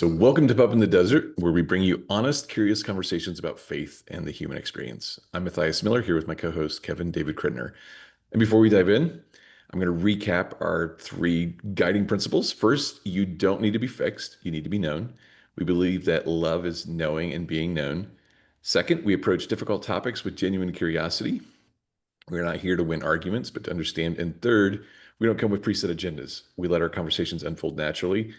So, welcome to Pub in the Desert, where we bring you honest, curious conversations about faith and the human experience. I'm Matthias Miller here with my co host, Kevin David Kridner. And before we dive in, I'm going to recap our three guiding principles. First, you don't need to be fixed, you need to be known. We believe that love is knowing and being known. Second, we approach difficult topics with genuine curiosity. We're not here to win arguments, but to understand. And third, we don't come with preset agendas. We let our conversations unfold naturally,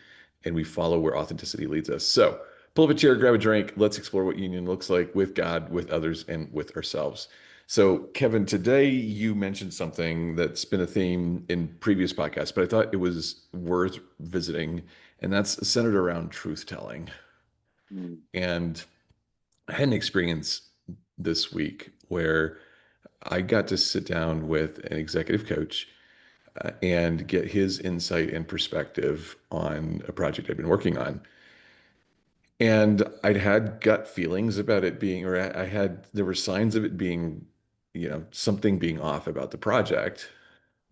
and we follow where authenticity leads us. So pull up a chair, grab a drink. Let's explore what union looks like with God, with others, and with ourselves. So, Kevin, today you mentioned something that's been a theme in previous podcasts, but I thought it was worth visiting, and that's centered around truth telling. Mm. And I had an experience this week where I got to sit down with an executive coach and get his insight and perspective on a project I've been working on. And I'd had gut feelings about it being, or there were signs of it being, something being off about the project,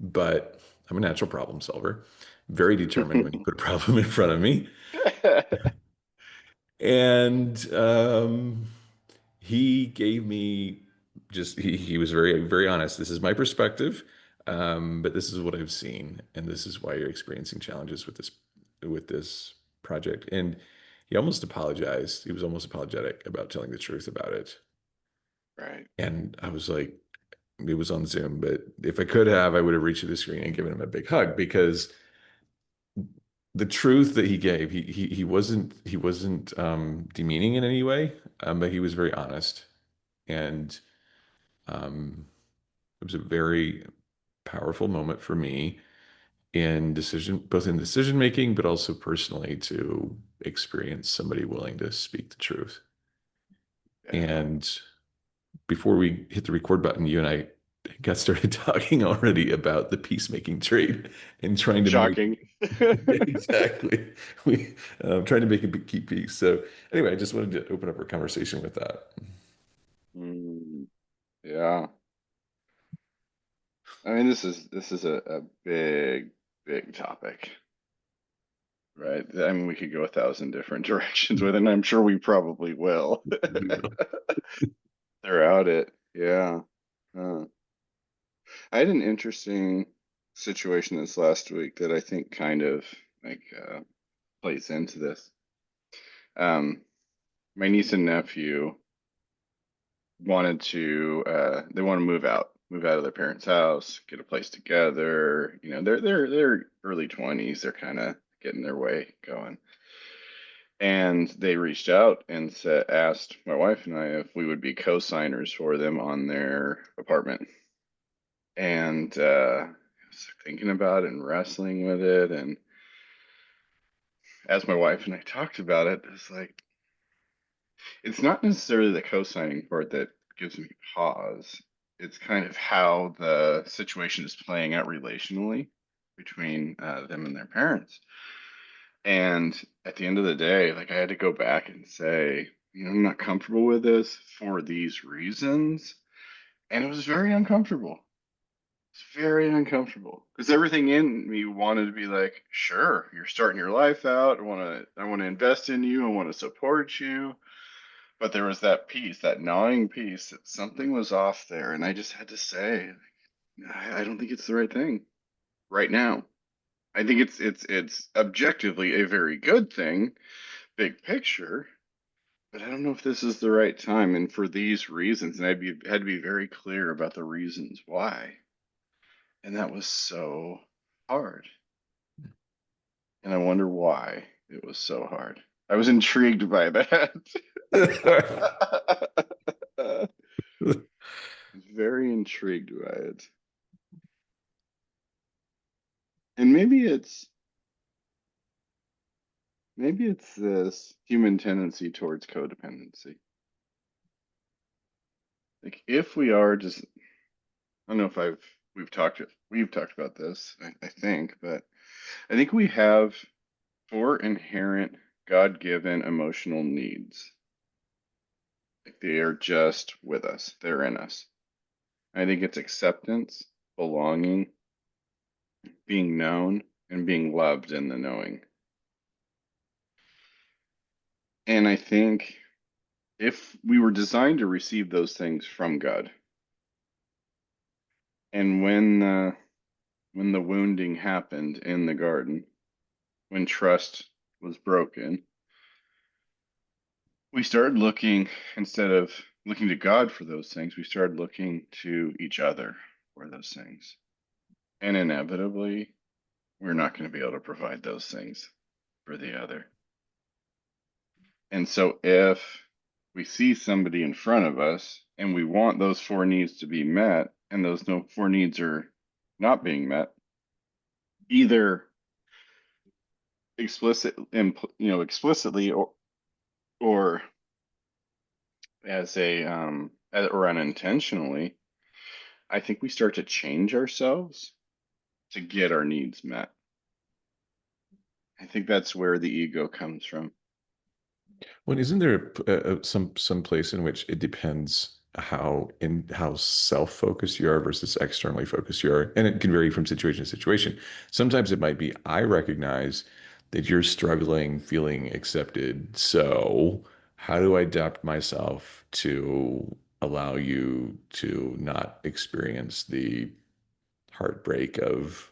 but I'm a natural problem solver, very determined when you put a problem in front of me. And he gave me he was very, very honest. This is my perspective, but this is what I've seen, and this is why you're experiencing challenges with this project. And he almost apologized. He was almost apologetic about telling the truth about it. Right. And I was like, it was on Zoom, but if I could have, I would have reached to the screen and given him a big hug because the truth that he gave, he wasn't demeaning in any way, but he was very honest, and um, it was a very powerful moment for me both in decision making, but also personally to experience somebody willing to speak the truth. Yeah. And before we hit the record button, you and I got started talking already about the peacemaking trade and trying to make Shocking. exactly we trying to make it keep peace. So anyway, I just wanted to open up our conversation with that. Mm, yeah. I mean, this is a big topic, right? I mean, we could go 1,000 different directions with it, and I'm sure we probably will throughout it. Yeah. Huh. I had an interesting situation this last week that I think kind of like plays into this. Um, my niece and nephew they want to move out of their parents' house, get a place together. You know, they're early 20s, they're kind of getting their way going. And they reached out and asked my wife and I if we would be co-signers for them on their apartment. And I was thinking about it and wrestling with it. And as my wife and I talked about it, it's like it's not necessarily the co-signing part that gives me pause. It's kind of how the situation is playing out relationally between them and their parents. And at the end of the day, like I had to go back and say, you know, I'm not comfortable with this for these reasons. And it was very uncomfortable. It's very uncomfortable because everything in me wanted to be like, sure, you're starting your life out. I want to invest in you. I want to support you. But there was that piece, that gnawing piece, that something was off there, and I just had to say, I don't think it's the right thing right now. I think it's objectively a very good thing, big picture, but I don't know if this is the right time, and for these reasons, and had to be very clear about the reasons why, and that was so hard, and I wonder why it was so hard. I was intrigued by that. Very intrigued by it. And maybe it's this human tendency towards codependency. Like if we are just I don't know if we've talked about this, I think, but I think we have four inherent God-given emotional needs. Like they are just with us. They're in us. I think it's acceptance, belonging, being known, and being loved in the knowing. And I think if we were designed to receive those things from God, and when the wounding happened in the garden, when trust was broken, we started looking, instead of looking to God for those things, we started looking to each other for those things. And inevitably, we're not going to be able to provide those things for the other. And so if we see somebody in front of us and we want those four needs to be met, and those no four needs are not being met, either explicitly, or or unintentionally, I think we start to change ourselves to get our needs met. I think that's where the ego comes from. Well, isn't there some place in which it depends how self-focused you are versus externally focused you are, and it can vary from situation to situation. Sometimes it might be I recognize that you're struggling, feeling accepted. So how do I adapt myself to allow you to not experience the heartbreak of,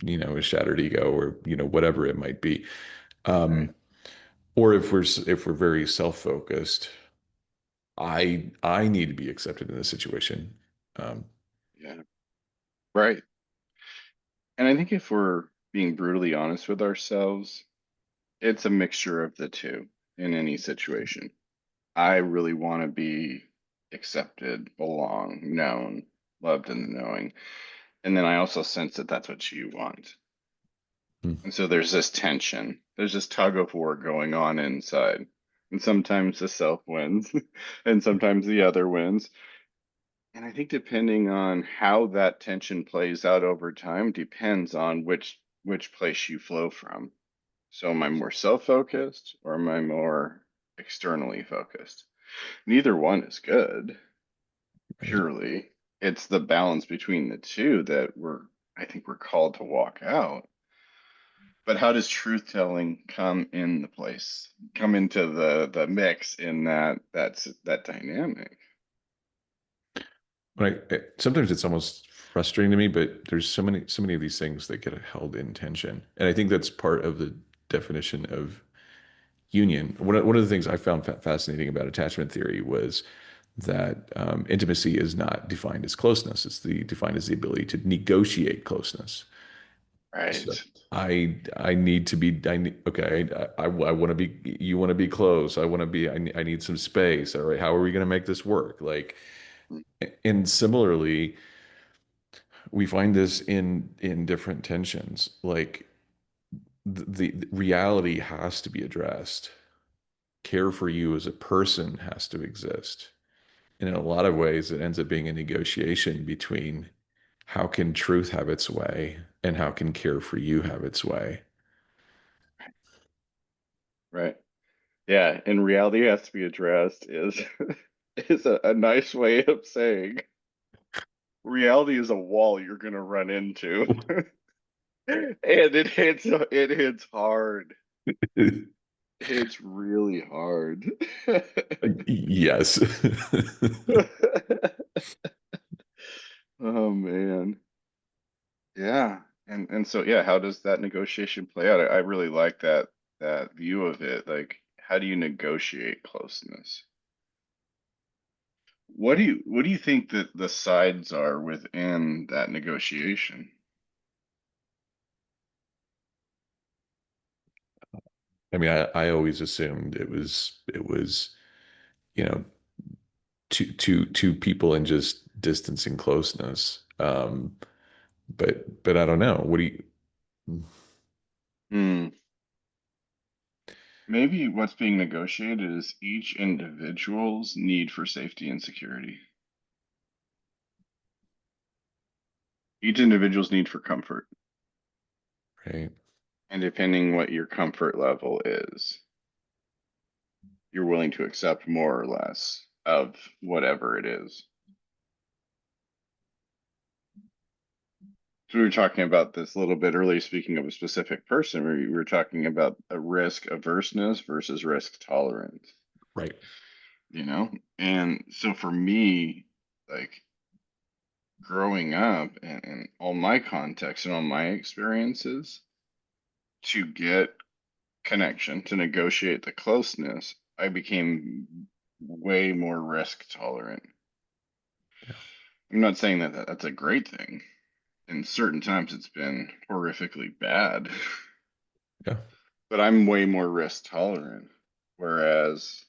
a shattered ego or, whatever it might be. Right. Um, or if we're very self-focused, I need to be accepted in this situation. Um, Yeah. Right. And I think if we're being brutally honest with ourselves, it's a mixture of the two in any situation. I really want to be accepted, belong, known, loved in the knowing. And then I also sense that that's what you want. hmm. And so there's this tension, there's this tug of war going on inside. And sometimes the self wins, and sometimes the other wins. And I think depending on how that tension plays out over time depends on which place you flow from. So am I more self-focused or am I more externally focused? Neither one is good, Right. purely. It's the balance between the two that I think we're called to walk out. But how does truth telling come into the mix in that dynamic? Sometimes it's almost frustrating to me, but there's so many of these things that get held in tension, and I think that's part of the definition of union. One of the things I found fascinating about attachment theory was that intimacy is not defined as closeness. It's defined as the ability to negotiate closeness. So Right. I need to be okay. I want to be, you want to be close. I need some space. All right, how are we going to make this work? Like, and similarly, we find this in different tensions. Like the reality has to be addressed. Care for you as a person has to exist. And in a lot of ways, it ends up being a negotiation between how can truth have its way and how can care for you have its way. Right. Yeah, and reality has to be addressed is is a nice way of saying reality is a wall you're gonna run into. And it hits hard. It's really hard. Yes. Oh man. Yeah. And so yeah, how does that negotiation play out? I really like that view of it. Like, how do you negotiate closeness? What do you think that the sides are within that negotiation? I mean, I always assumed it was, you know, two people in just distance and closeness. But I don't know. What do you? Hmm. Maybe what's being negotiated is each individual's need for safety and security. Each individual's need for comfort. Right. And depending what your comfort level is, you're willing to accept more or less of whatever it is. So we were talking about this a little bit earlier, speaking of a specific person, where we were talking about a risk averseness versus risk tolerance, Right. you know? And so for me, like growing up and all my context and all my experiences, to get connection, to negotiate the closeness, I became way more risk tolerant. Yeah. I'm not saying that that's a great thing. In certain times, it's been horrifically bad, Yeah. but I'm way more risk tolerant. Whereas,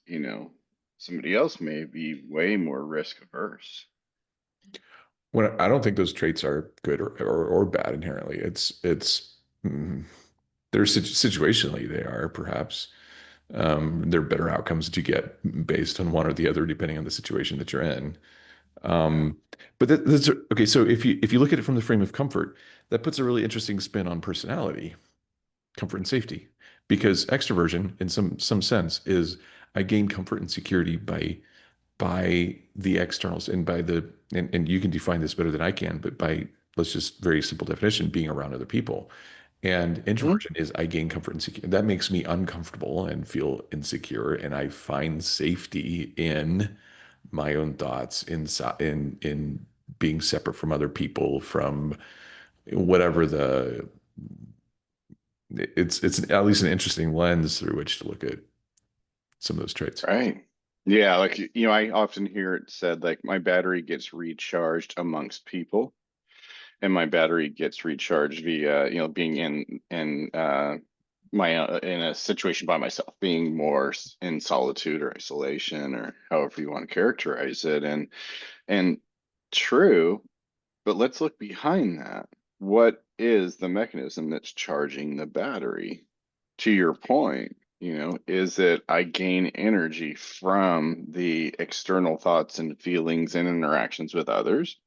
somebody else may be way more risk averse. When I don't think those traits are good or bad inherently. Mm, they're situationally they are perhaps. There are better outcomes that you get based on one or the other, depending on the situation that you're in. Yeah. Um, but that's okay. So if you look at it from the frame of comfort, that puts a really interesting spin on personality, comfort and safety, because extroversion, in some sense, is I gain comfort and security by the externals and by and you can define this better than I can, but by let's just very simple definition, being around other people. And Mhm. introversion is I gain comfort and security. That makes me uncomfortable and feel insecure, and I find safety in my own thoughts, in being separate from other people, from whatever the it's at least an interesting lens through which to look at some of those traits. Right. Yeah, like I often hear it said like my battery gets recharged amongst people, and my battery gets recharged via, being in my in a situation by myself, being more in solitude or isolation or however you want to characterize it. And true, but let's look behind that. What is the mechanism that's charging the battery? To your point, is it I gain energy from the external thoughts and feelings and interactions with others?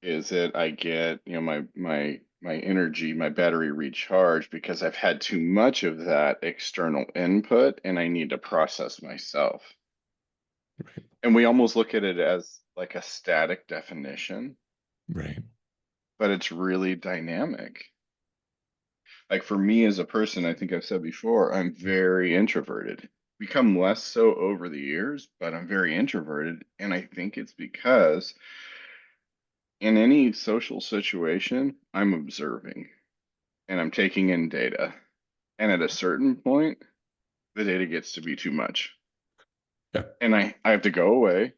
Is it I get, my energy, my battery recharged because I've had too much of that external input and I need to process myself? And we almost look at it as like a static definition, Right. but it's really dynamic. Like for me as a person, I think I've said before, I'm very introverted. Become less so over the years, but I'm very introverted. And I think it's because in any social situation, I'm observing and I'm taking in data. And at a certain point, the data gets to be too much. Yeah. And I have to go away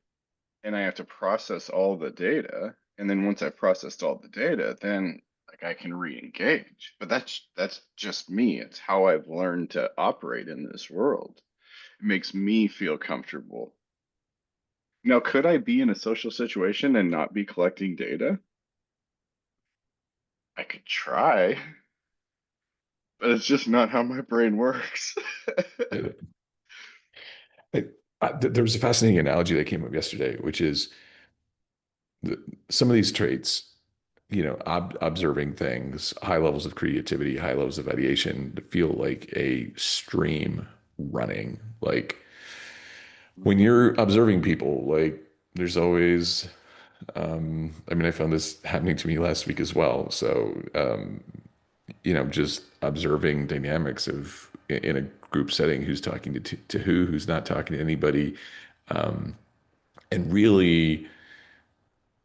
and I have to process all the data. And then once I've processed all the data, then like I can re-engage. But that's just me. It's how I've learned to operate in this world. It makes me feel comfortable. Now, could I be in a social situation and not be collecting data? I could try, but it's just not how my brain works. It, there's a fascinating analogy that came up yesterday, which is the, some of these traits, observing things, high levels of creativity, high levels of ideation, feel like a stream running. Like when you're observing people, like there's always, I mean, I found this happening to me last week as well. So, just observing dynamics of in a group setting, who's talking to who's not talking to anybody, and really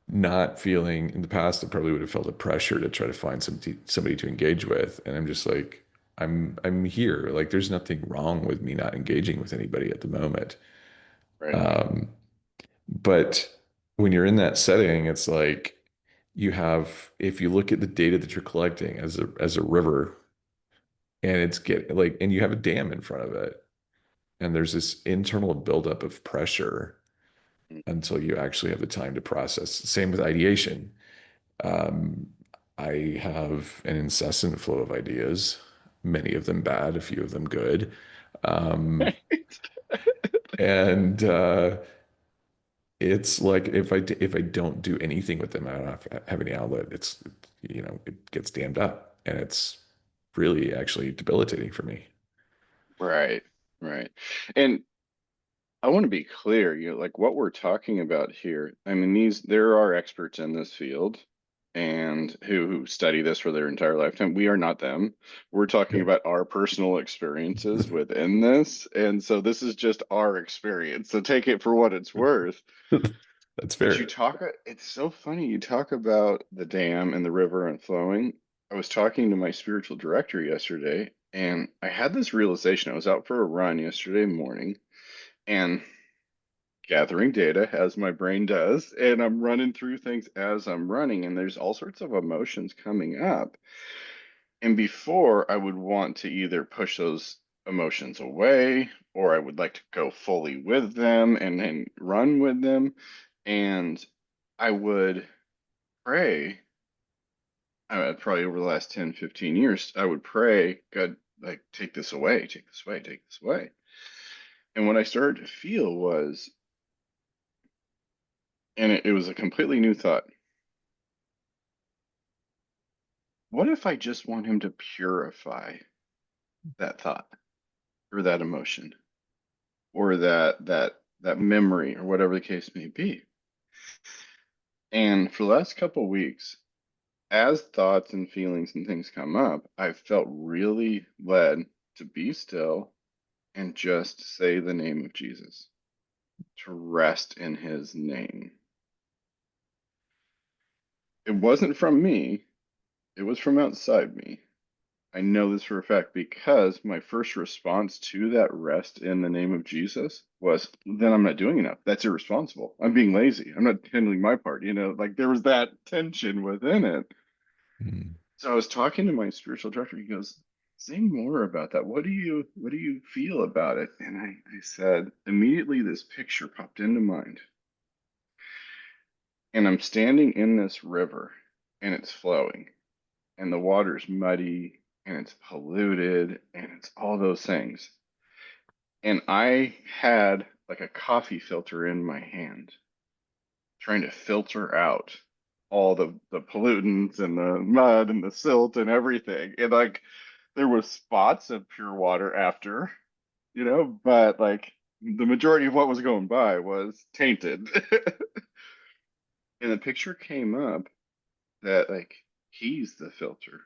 not feeling in the past, I probably would have felt a pressure to try to find somebody to engage with. And I'm just like, I'm here. Like there's nothing wrong with me not engaging with anybody at the moment. Right. Um, but when you're in that setting, it's like if you look at the data that you're collecting as a river and and you have a dam in front of it, and there's this internal buildup of pressure until you actually have the time to process. Same with ideation. Um, I have an incessant flow of ideas, many of them bad, a few of them good. Um, and it's like if I don't do anything with them, I don't have any outlet. It gets dammed up, and it's really actually debilitating for me. Right. Right. And I want to be clear, like what we're talking about here. I mean, there are experts in this field, and who study this for their entire lifetime. We are not them. We're talking Yeah. about our personal experiences within this. And so this is just our experience. So take it for what it's worth. That's But you fair. talk, it's so funny. You talk about the dam and the river and flowing. I was talking to my spiritual director yesterday, and I had this realization. I was out for a run yesterday morning and gathering data as my brain does, and I'm running through things as I'm running, and there's all sorts of emotions coming up. And before, I would want to either push those emotions away, or I would like to go fully with them and run with them. And I would pray, probably over the last 10, 15 years, I would pray, God, like, take this away, take this away, take this away. And what I started to feel was, and it was a completely new thought. What if I just want him to purify that thought or that emotion or that memory or whatever the case may be? And for the last couple of weeks, as thoughts and feelings and things come up, I've felt really led to be still and just say the name of Jesus, to rest in his name. It wasn't from me, it was from outside me. I know this for a fact because my first response to that rest in the name of Jesus was, then I'm not doing enough. That's irresponsible. I'm being lazy. I'm not handling my part. Like there was that tension within it. Mm. So I was talking to my spiritual director. He goes, say more about that. What do you feel about it? And I said, immediately this picture popped into mind. And I'm standing in this river and it's flowing and the water's muddy and it's polluted and it's all those things. And I had like a coffee filter in my hand, trying to filter out all the pollutants and the mud and the silt and everything. And like there was spots of pure water after, but like the majority of what was going by was tainted. And the picture came up that like he's the filter.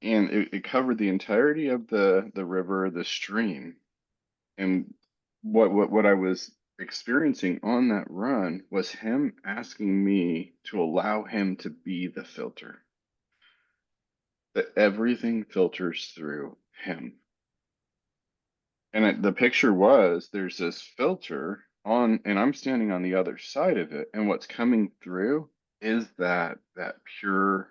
And it covered the entirety of the river, the stream. And what I was experiencing on that run was him asking me to allow him to be the filter, that everything filters through him. And the picture was there's this filter on, and I'm standing on the other side of it, and what's coming through is that pure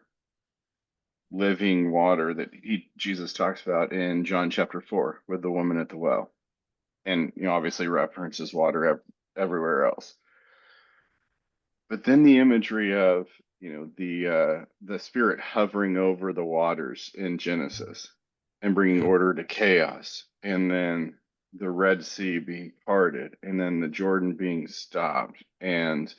living water that Jesus talks about in John chapter 4 with the woman at the well. And obviously references water everywhere else. But then the imagery of the spirit hovering over the waters in Genesis and bringing order to chaos, and then the Red Sea being parted, and then the Jordan being stopped, and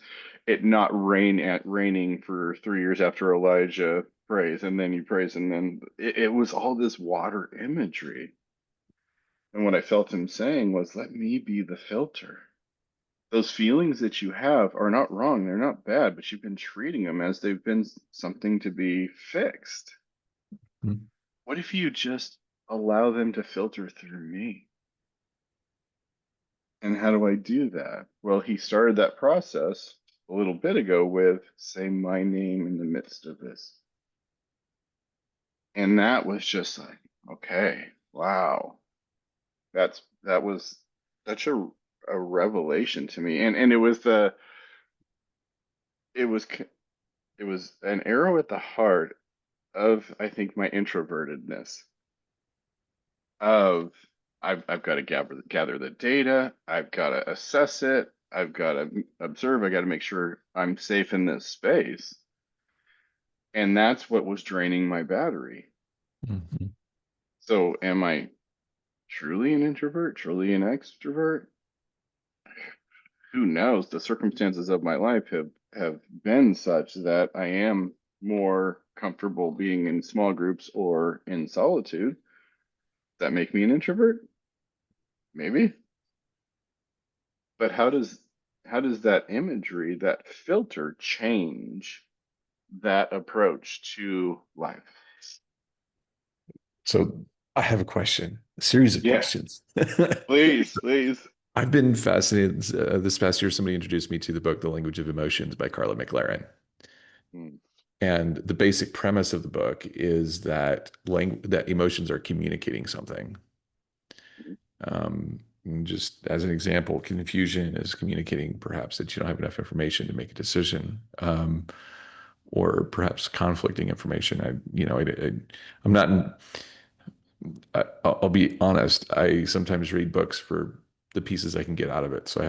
it not raining for 3 years after Elijah prays, and then he prays, and then it was all this water imagery. And what I felt him saying was, let me be the filter. Those feelings that you have are not wrong. They're not bad, but you've been treating them as they've been something to be fixed. Mm. What if you just allow them to filter through me? And how do I do that? Well, he started that process a little bit ago with say my name in the midst of this. And that was just like, okay, wow. That was such a revelation to me. And it was it was an arrow at the heart of I think my introvertedness of I've got to gather the data, I've got to assess it, I've got to observe, I got to make sure I'm safe in this space. And that's what was draining my battery. Mhm. So am I truly an introvert, truly an extrovert? Who knows? The circumstances of my life have been such that I am more comfortable being in small groups or in solitude. That make me an introvert? Maybe. But how does how does that imagery, that filter change that approach to life? So I have a question, a series of Yeah, questions. please, please. I've been fascinated. This past year, somebody introduced me to the book, The Language of Emotions by Carla McLaren. Mm, And the basic premise of the book is that emotions are communicating something. Just as an example, confusion is communicating perhaps that you don't have enough information to make a decision, or perhaps conflicting information. I'm not. I'll be honest. I sometimes read books for the pieces I can get out of it. So I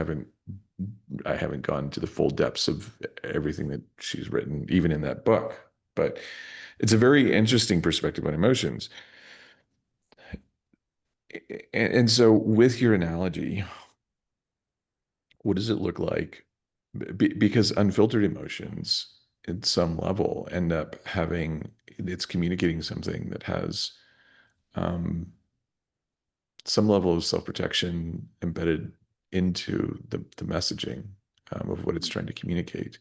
haven't gone to the full depths of everything that she's written, even in that book. But it's a very interesting perspective on emotions. And so, with your analogy, what does it look like? Because unfiltered emotions, at some level, end up it's communicating something that has some level of self-protection embedded into the messaging of what it's mm, trying to communicate.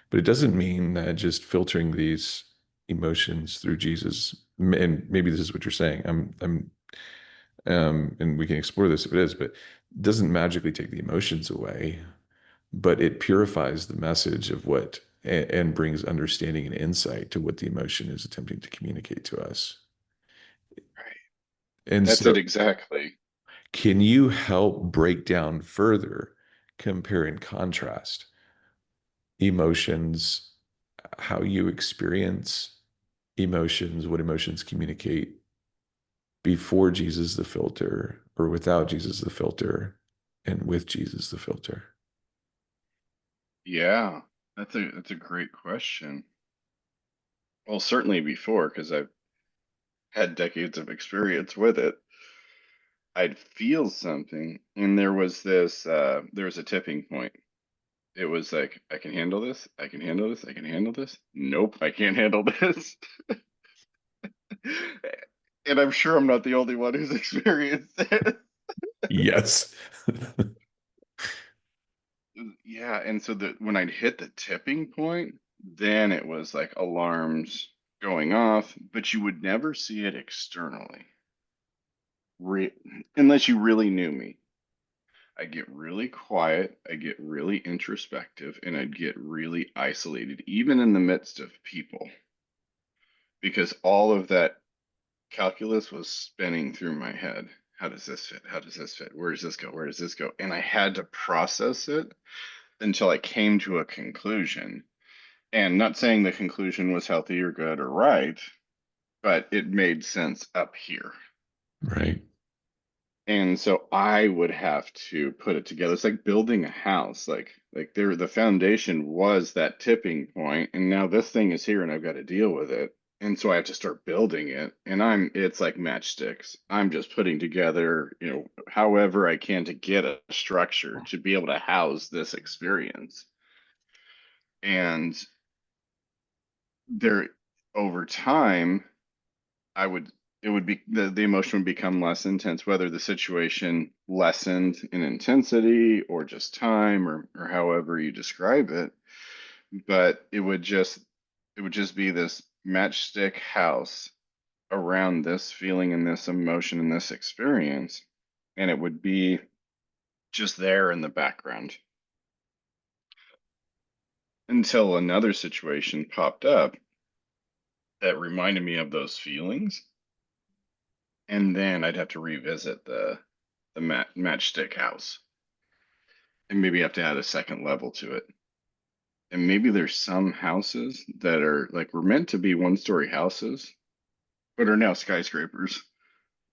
But it doesn't mean that just filtering these emotions through Jesus, and maybe this is what you're saying. And we can explore this if it is, but it doesn't magically take the emotions away, but it purifies the message of and brings understanding and insight to what the emotion is attempting to communicate to us. right. And That's so, it exactly. can you help break down further, compare and contrast emotions, how you experience emotions, what emotions communicate before Jesus the filter, or without Jesus the filter, and with Jesus the filter? Yeah, that's a great question. Well, certainly before, because I've had decades of experience with it. I'd feel something, and there was a tipping point. It was like, I can handle this, I can handle this, I can handle this. Nope, I can't handle this. And I'm sure I'm not the only one who's experienced it. Yes. Yeah, and so when I'd hit the tipping point, then it was like alarms going off, but you would never see it externally, re unless you really knew me. I get really quiet, I get really introspective, and I'd get really isolated, even in the midst of people, because all of that calculus was spinning through my head. How does this fit? How does this fit? Where does this go? Where does this go? And I had to process it until I came to a conclusion. And not saying the conclusion was healthy or good or right, but it made sense up here. Right. And so I would have to put it together. It's like building a house. Like there the foundation was that tipping point, and now this thing is here and I've got to deal with it. And so I have to start building it. And it's like matchsticks. I'm just putting together, however I can to get a structure to be able to house this experience. And there over time I would it would be the emotion would become less intense, whether the situation lessened in intensity or just time or however you describe it. But it would just be this matchstick house around this feeling and this emotion and this experience. And it would be just there in the background until another situation popped up that reminded me of those feelings. And then I'd have to revisit the matchstick house and maybe have to add a second level to it. And maybe there's some houses that are like were meant to be one-story houses, but are now skyscrapers.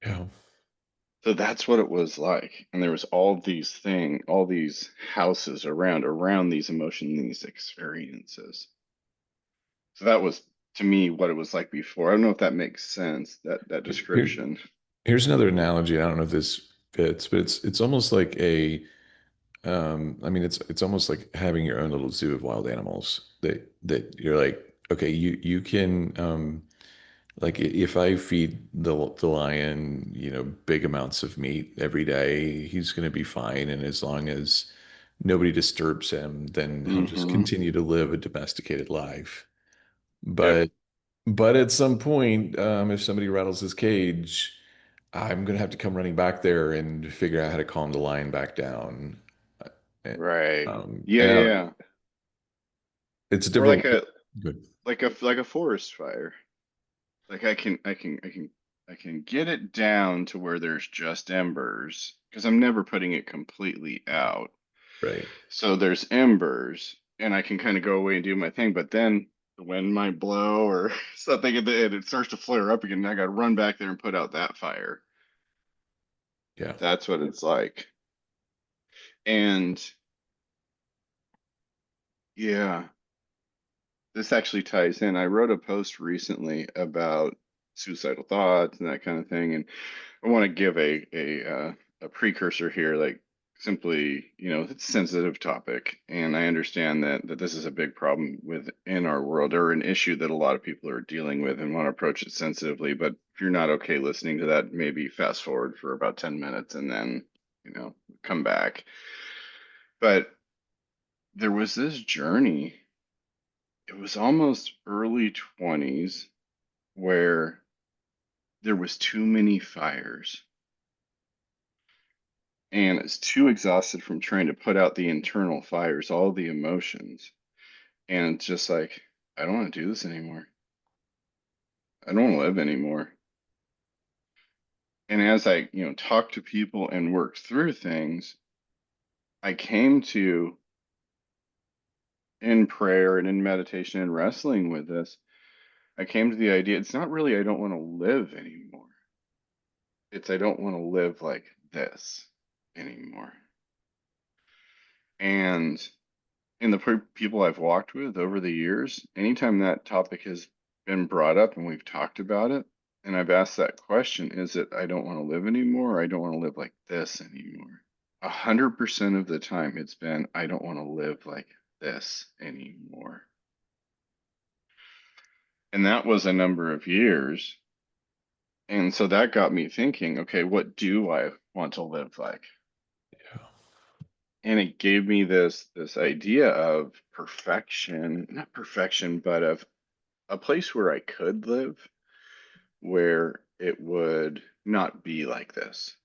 Yeah. So that's what it was like. And there was all these houses around these emotions, these experiences. So that was to me what it was like before. I don't know if that makes sense, that Here, description. here's another analogy. I don't know if this fits, but it's almost like I mean, it's almost like having your own little zoo of wild animals that you're like, okay, you can like if I feed the lion, big amounts of meat every day, he's going to be fine. And as long as nobody disturbs him, then he'll just Mm-hmm. continue to live a domesticated life. Yep. But at some point, if somebody rattles his cage, I'm gonna have to come running back there and figure out how to calm the lion back down. Uh, Right. Yeah, yeah, and yeah. it's a Or different. Good. like a forest fire. Like I can get it down to where there's just embers because I'm never putting it completely out. Right. So there's embers, and I can kind of go away and do my thing. But then the wind might blow or something, and it starts to flare up again. And I got to run back there and put out that fire. Yeah. That's what it's like. And yeah, this actually ties in. I wrote a post recently about suicidal thoughts and that kind of thing, and I want to give a precursor here, like simply, it's a sensitive topic, and I understand that this is a big problem within our world, or an issue that a lot of people are dealing with, and want to approach it sensitively. But if you're not okay listening to that, maybe fast forward for about 10 minutes and then, come back. But there was this journey. It was almost early 20s where there was too many fires and is too exhausted from trying to put out the internal fires, all the emotions. And it's just like, I don't want to do this anymore. I don't want to live anymore. And as I, talked to people and worked through things, I came to in prayer and in meditation and wrestling with this, I came to the idea it's not really I don't want to live anymore. It's I don't want to live like this anymore. And in the people I've walked with over the years, anytime that topic has been brought up and we've talked about it, and I've asked that question, is it I don't want to live anymore, or I don't want to live like this anymore? 100% of the time, it's been I don't want to live like this anymore. And that was a number of years. And so that got me thinking, okay, what do I want to live like? Yeah. And it gave me this idea of perfection, not perfection, but of a place where I could live where it would not be like this.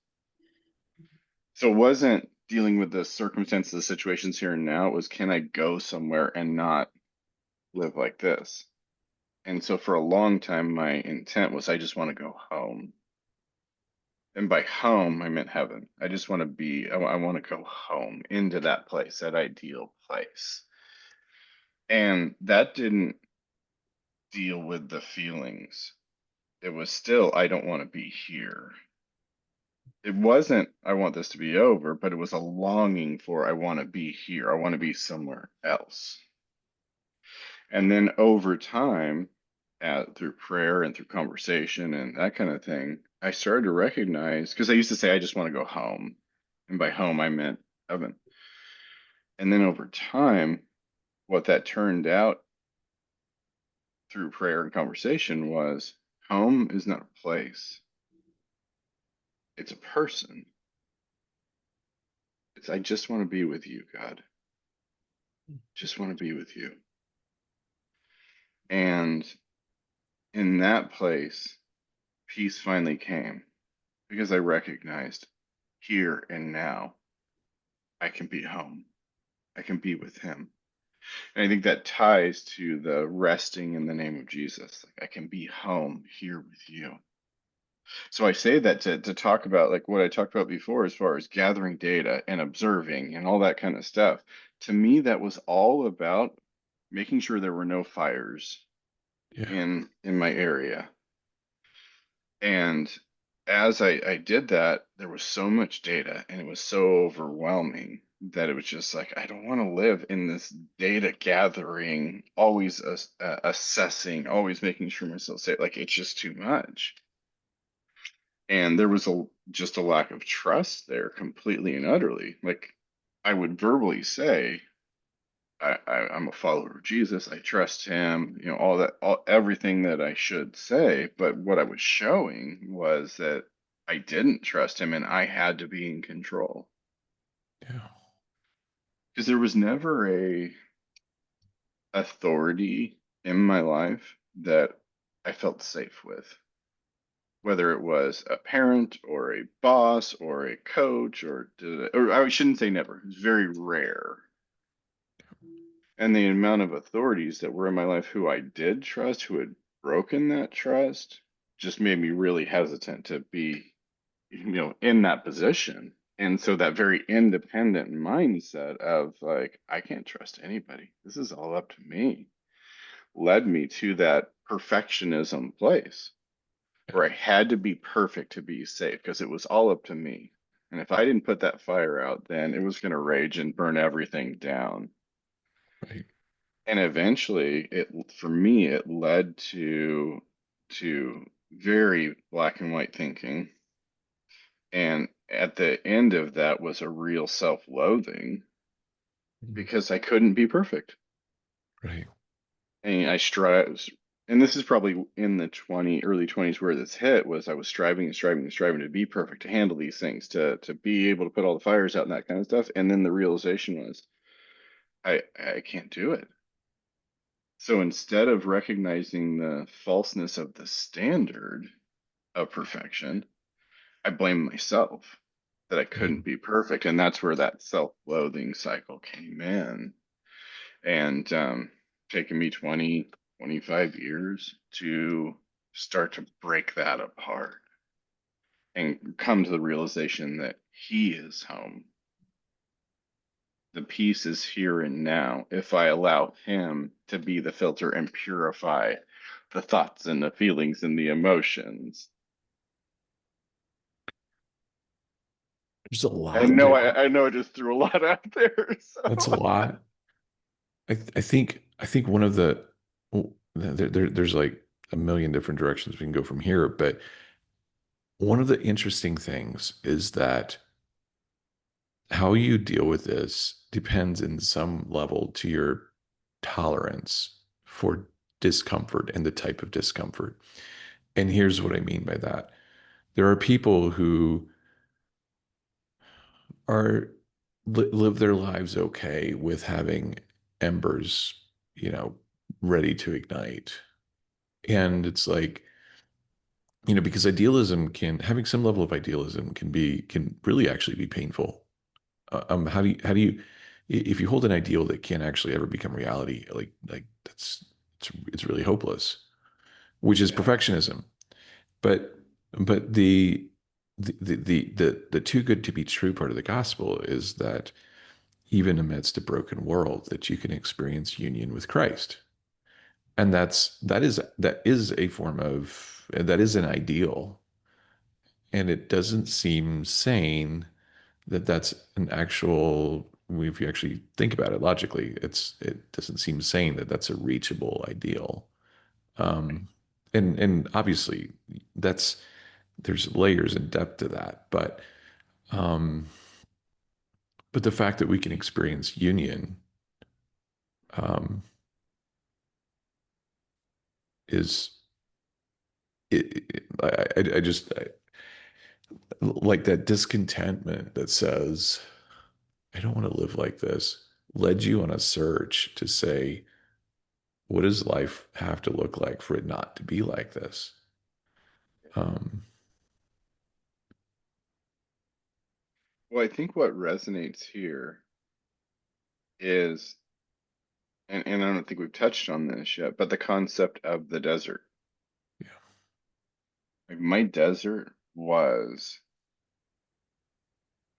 So it wasn't dealing with the circumstances, the situations here and now. It was, can I go somewhere and not live like this? And so for a long time, my intent was, I just want to go home. And by home, I meant heaven. I just want to be, I want to go home into that place, that ideal place. And that didn't deal with the feelings. It was still, I don't want to be here. It wasn't, I want this to be over, but it was a longing for, I want to be here. I want to be somewhere else. And then over time, through prayer and through conversation and that kind of thing, I started to recognize, because I used to say, I just want to go home. And by home, I meant heaven. And then over time, what that turned out through prayer and conversation was home is not a place, it's a person. It's, I just want to be with you, God. Just want to be with you. And in that place, peace finally came because I recognized here and now, I can be home. I can be with Him. And I think that ties to the resting in the name of Jesus. Like, I can be home here with you. So I say that to talk about like what I talked about before, as far as gathering data and observing and all that kind of stuff. To me, that was all about making sure there were no fires Yeah. in my area. And as I did that, there was so much data and it was so overwhelming that it was just like, I don't want to live in this data gathering, always assessing, always making sure myself safe. Like, it's just too much. And there was just a lack of trust there completely and utterly. Like, I would verbally say, I'm a follower of Jesus. I trust him, all that, everything that I should say. But what I was showing was that I didn't trust him and I had to be in control. Yeah. because there was never a authority in my life that I felt safe with, whether it was a parent or a boss or a coach or I shouldn't say never. It's very rare. And the amount of authorities that were in my life who I did trust, who had broken that trust, just made me really hesitant to be, in that position. And so that very independent mindset of like, I can't trust anybody. This is all up to me, led me to that perfectionism place Yeah. where I had to be perfect to be safe because it was all up to me. And if I didn't put that fire out, then it was going to rage and burn everything down. Right. And eventually, for me, it led to very black and white thinking. And at the end of that was a real self-loathing Mhm. because I couldn't be perfect. Right. And I strive, and this is probably in the early 20s where this hit was I was striving and striving and striving to be perfect, to handle these things, to be able to put all the fires out and that kind of stuff. And then the realization was I can't do it. So instead of recognizing the falseness of the standard of perfection, I blame myself that I Right. couldn't be perfect. And that's where that self-loathing cycle came in. And taken me 20, 25 years to start to break that apart and come to the realization that he is home. The peace is here and now if I allow him to be the filter and purify the thoughts and the feelings and the emotions. There's a I lot know there. I know I just threw a lot out there. That's a So lot. I think one of there's like a million different directions we can go from here, but one of the interesting things is that how you deal with this depends in some level to your tolerance for discomfort and the type of discomfort. And here's what I mean by that. There are people who are live their lives okay with having embers, you know, ready to ignite. And it's like, because idealism having some level of idealism can really actually be painful. If you hold an ideal that can't actually ever become reality, like it's really hopeless, which is yeah, perfectionism. But the too good to be true part of the gospel is that even amidst a broken world, that you can experience union with Christ. And that is a form of that is an ideal. And it doesn't seem sane that that's an actual, if you actually think about it logically, it doesn't seem sane that that's a reachable ideal. Um, and obviously that's there's layers and depth to that, um, but the fact that we can experience union um, is I just like that discontentment that says I don't want to live like this led you on a search to say, what does life have to look like for it not to be like this? Um, well, I think what resonates here is, and I don't think we've touched on this yet, but the concept of the desert. yeah, Like my desert was,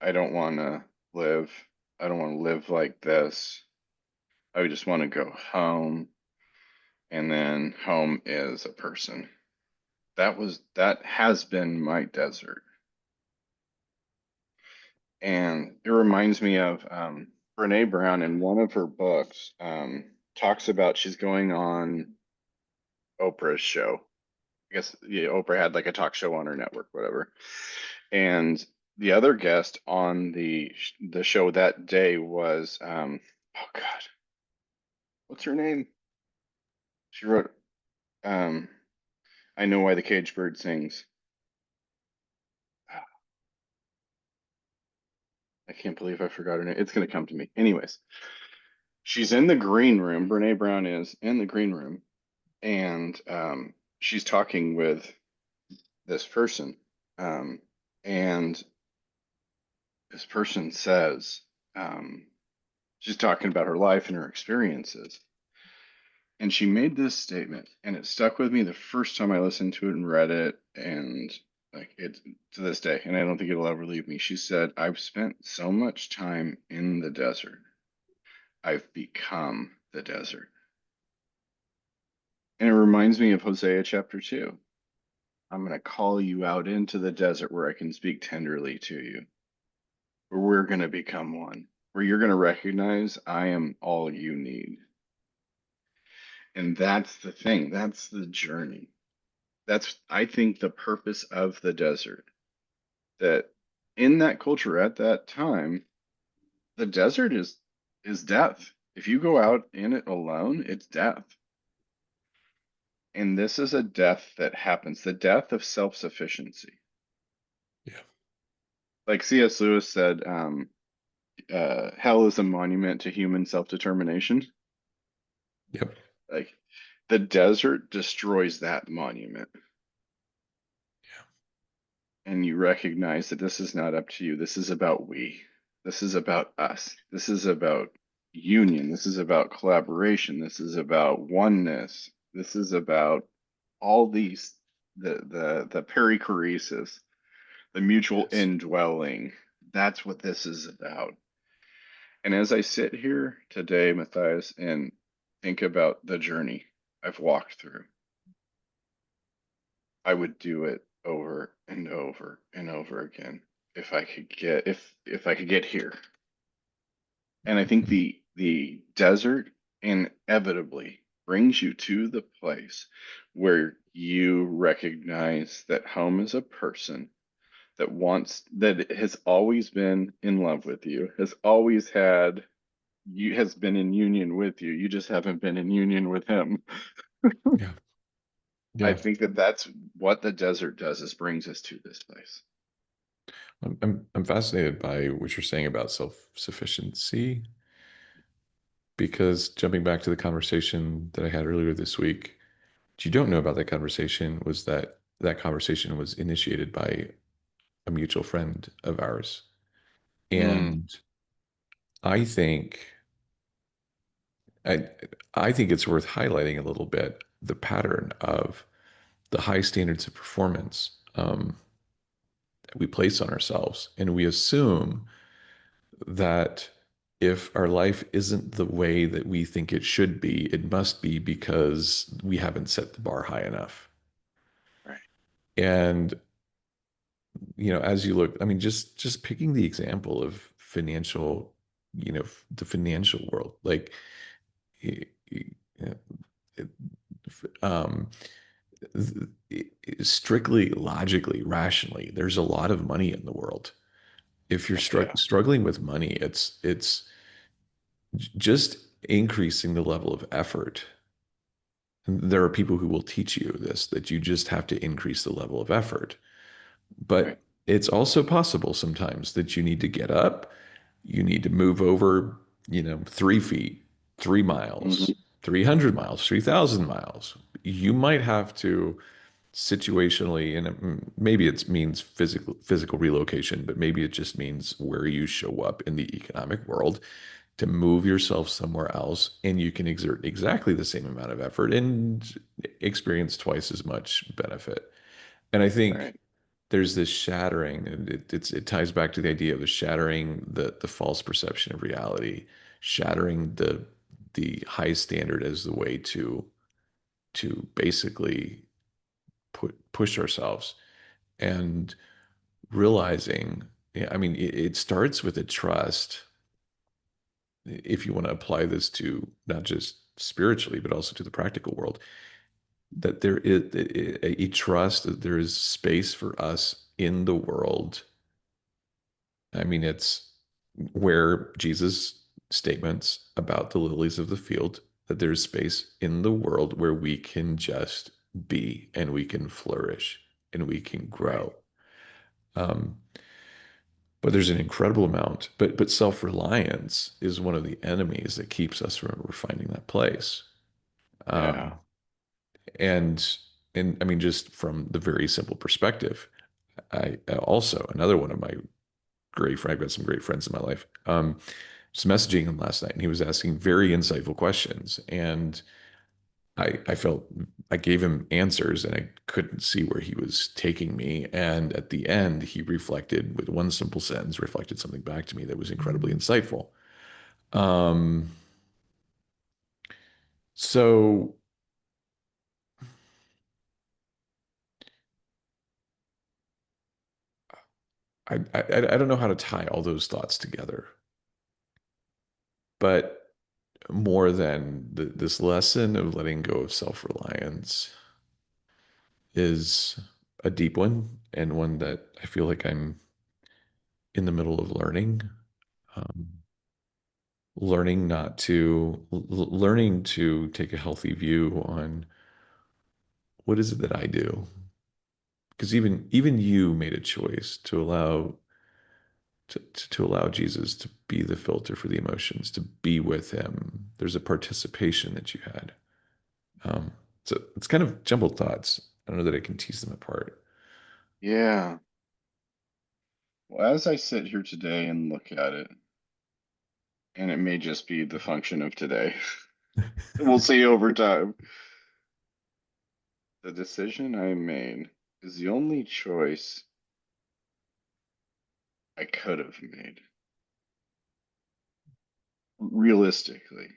I don't want to live, I don't want to live like this. I just want to go home, and then home is a person. That has been my desert. And it reminds me of Brene Brown in one of her books, talks about she's going on Oprah's show. I guess yeah, Oprah had like a talk show on her network, whatever. And the other guest on the show that day was oh God, what's her name? She wrote um I Know Why the Caged Bird Sings. I can't believe I forgot her name. It's going to come to me. Anyways, she's in the green room. Brene Brown is in the green room, and she's talking with this person. Um, and this person says, um, she's talking about her life and her experiences. And she made this statement, and it stuck with me the first time I listened to it and read it, and like it to this day, and I don't think it'll ever leave me. She said, I've spent so much time in the desert, I've become the desert. And it reminds me of Hosea chapter 2. I'm going to call you out into the desert where I can speak tenderly to you, where we're going to become one, where you're going to recognize I am all you need. And that's the thing, that's the journey. That's, I think, the purpose of the desert. That in that culture at that time, the desert is death. If you go out in it alone, it's death. And this is a death that happens, the death of self-sufficiency. Yeah. Like C.S. Lewis said, hell is a monument to human self-determination. Yep. Like the desert destroys that monument. And you recognize that this is not up to you. This is about we. This is about us. This is about union. This is about collaboration. This is about oneness. This is about all these the perichoresis, the mutual Yes. indwelling. That's what this is about. And as I sit here today, Matthias, and think about the journey I've walked through, I would do it over and over and over again if I could get here. And I think the desert inevitably brings you to the place where you recognize that home is a person that has always been in love with you, has always had you has been in union with you. You just haven't been in union with him. Yeah. I Yeah. think that that's what the desert does is brings us to this place. I'm fascinated by what you're saying about self-sufficiency because jumping back to the conversation that I had earlier this week, what you don't know about that conversation was that that conversation was initiated by a mutual friend of ours. Mm, And I think I I think it's worth highlighting a little bit the pattern of the high standards of performance that we place on ourselves, and we assume that if our life isn't the way that we think it should be, it must be because we haven't set the bar high enough. right. And as you look, I mean, just picking the example of financial, the financial world, like y- y- um, strictly logically, rationally, there's a lot of money in the world. If you're Oh yeah. struggling with money, it's just increasing the level of effort. And there are people who will teach you this, that you just have to increase the level of effort. Right. But it's also possible sometimes that you need to get up, you need to move over, 3 feet, 3 miles, Hmm. 300 miles, 3,000 miles. You might have to situationally, and maybe it means physical relocation, but maybe it just means where you show up in the economic world to move yourself somewhere else, and you can exert exactly the same amount of effort and experience twice as much benefit. And I think Right. there's this shattering, and it ties back to the idea of the shattering the false perception of reality, shattering the high standard as the way to basically push ourselves and realizing, yeah, I mean, it starts with a trust. If you want to apply this to not just spiritually, but also to the practical world, that there is a trust that there is space for us in the world. I mean, it's where Jesus' statements about the lilies of the field, that there's space in the world where we can just be and we can flourish and we can Right. grow. Um, But there's an incredible amount. But self-reliance is one of the enemies that keeps us from ever finding that place. Yeah. Um, and and I mean, just from the very simple perspective, I also another one of my great friends. I've got some great friends in my life. Was messaging him last night, and he was asking very insightful questions, and I felt I gave him answers, and I couldn't see where he was taking me. And at the end, he reflected with one simple sentence, reflected something back to me that was incredibly insightful. Um, so I don't know how to tie all those thoughts together, but more than this lesson of letting go of self-reliance is a deep one and one that I feel like I'm in the middle of learning. Um, learning to take a healthy view on what is it that I do. Because even you made a choice to allow Jesus to be the filter for the emotions, to be with him. There's a participation that you had. Um, so it's kind of jumbled thoughts. I don't know that I can tease them apart. Yeah. Well, as I sit here today and look at it, and it may just be the function of today, we'll see over time. The decision I made is the only choice I could have made, realistically.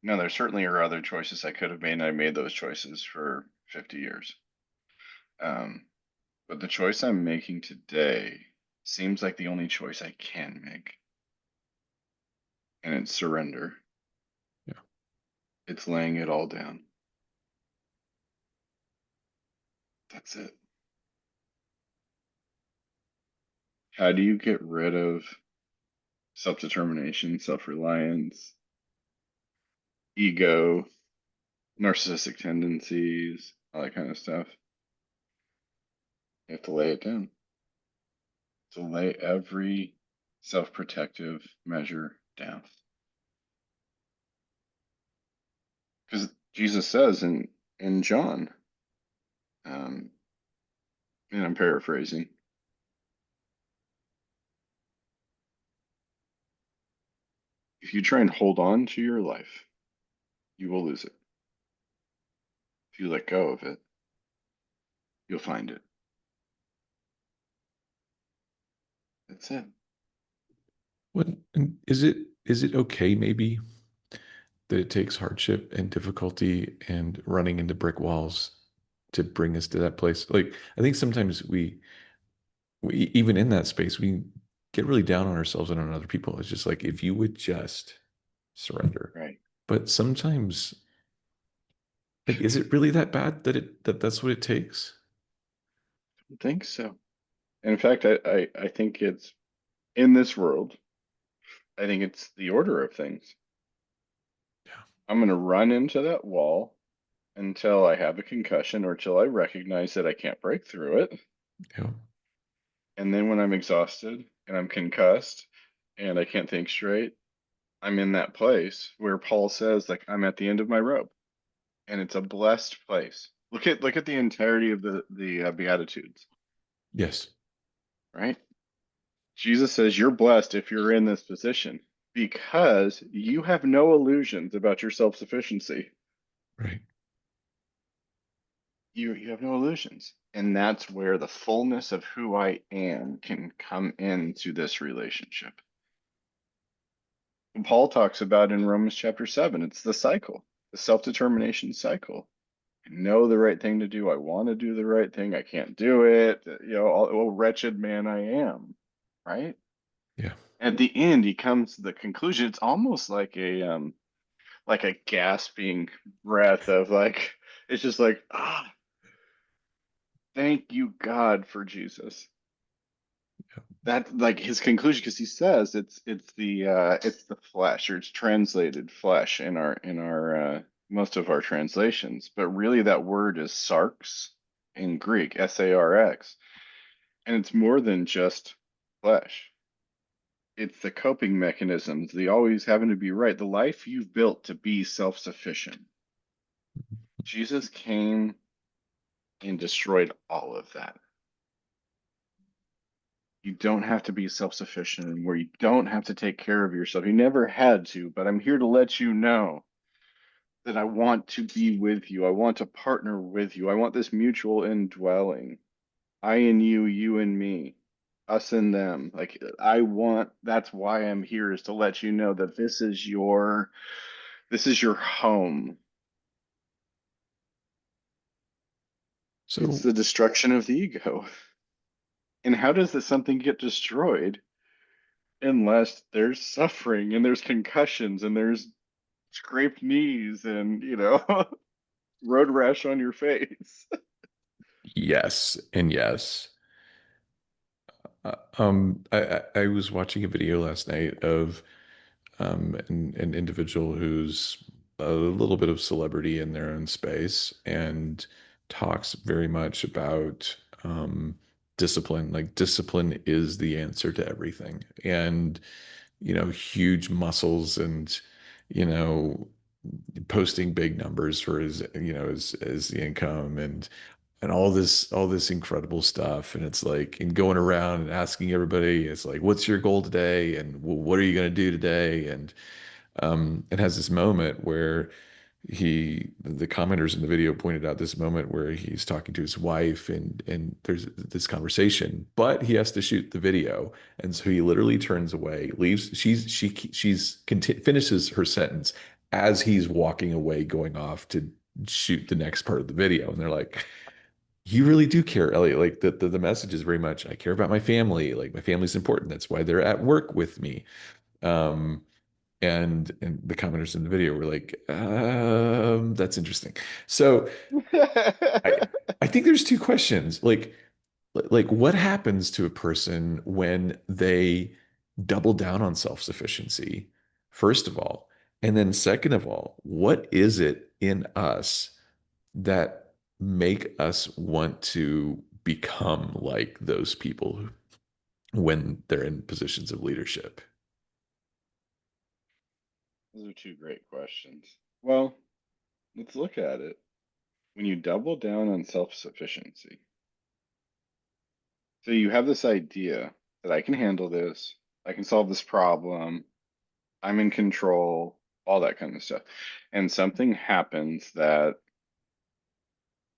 Now, there certainly are other choices I could have made, and I made those choices for 50 years. Um, but the choice I'm making today seems like the only choice I can make, and it's surrender. Yeah. It's laying it all down. That's it. How do you get rid of self determination, self reliance, ego, narcissistic tendencies, all that kind of stuff? You have to lay it down. To lay every self protective measure down. Because Jesus says in John, um, and I'm paraphrasing, if you try and hold on to your life, you will lose it. If you let go of it, you'll find it. That's it. What and is it okay maybe that it takes hardship and difficulty and running into brick walls to bring us to that place? Like I think sometimes we even in that space we get really down on ourselves and on other people. It's just like if you would just surrender. Right. But sometimes like is it really that bad that's what it takes? I think so. And in fact, I think it's in this world, I think it's the order of things. Yeah. I'm going to run into that wall until I have a concussion or till I recognize that I can't break through it. Yeah. And then when I'm exhausted and I'm concussed and I can't think straight, I'm in that place where Paul says, like, I'm at the end of my rope, and it's a blessed place. Look at the entirety of the Beatitudes, Yes. right? Jesus says you're blessed if you're in this position because you have no illusions about your self-sufficiency. Right. You have no illusions. And that's where the fullness of who I am can come into this relationship. And Paul talks about in Romans chapter 7, it's the cycle, the self-determination cycle. I know the right thing to do. I want to do the right thing. I can't do it. Oh, wretched man I am, right? Yeah. At the end, he comes to the conclusion. It's almost like a gasping breath of like, it's just like, thank you, God, for Jesus. That like his conclusion, because he says it's the flesh, or it's translated flesh in our most of our translations, but really that word is sarx in Greek, sarx, and it's more than just flesh. it's the coping mechanisms, the always having to be right, the life you've built to be self-sufficient. Jesus came and destroyed all of that. You don't have to be self-sufficient anymore. You don't have to take care of yourself. You never had to, but I'm here to let you know that I want to be with you. I want to partner with you. I want this mutual indwelling. I and you and me, us and them. Like I want, that's why I'm here is to let you know that this is your home. It's So, the destruction of the ego. And how does this something get destroyed unless there's suffering and there's concussions and there's scraped knees and, road rash on your face? yes, and yes. I was watching a video last night of an individual who's a little bit of celebrity in their own space and talks very much about discipline. Like discipline is the answer to everything. And, huge muscles and, you know, posting big numbers for his the income and all this incredible stuff. And it's like, and going around and asking everybody, it's like, what's your goal today? And what are you going to do today? And it has this moment where the commenters in the video pointed out this moment where he's talking to his wife and there's this conversation, but he has to shoot the video. And so he literally turns away, leaves, finishes her sentence as he's walking away, going off to shoot the next part of the video. And they're like, you really do care, Elliot. Like the message is very much, I care about my family. Like my family's important. That's why they're at work with me. Um, and the commenters in the video were like, that's interesting. So I I think there's two questions. Like what happens to a person when they double down on self-sufficiency, first of all, and then second of all, what is it in us that make us want to become like those people when they're in positions of leadership? Those are two great questions. Well, let's look at it. When you double down on self-sufficiency, so you have this idea that I can handle this, I can solve this problem, I'm in control, all that kind of stuff. And something happens that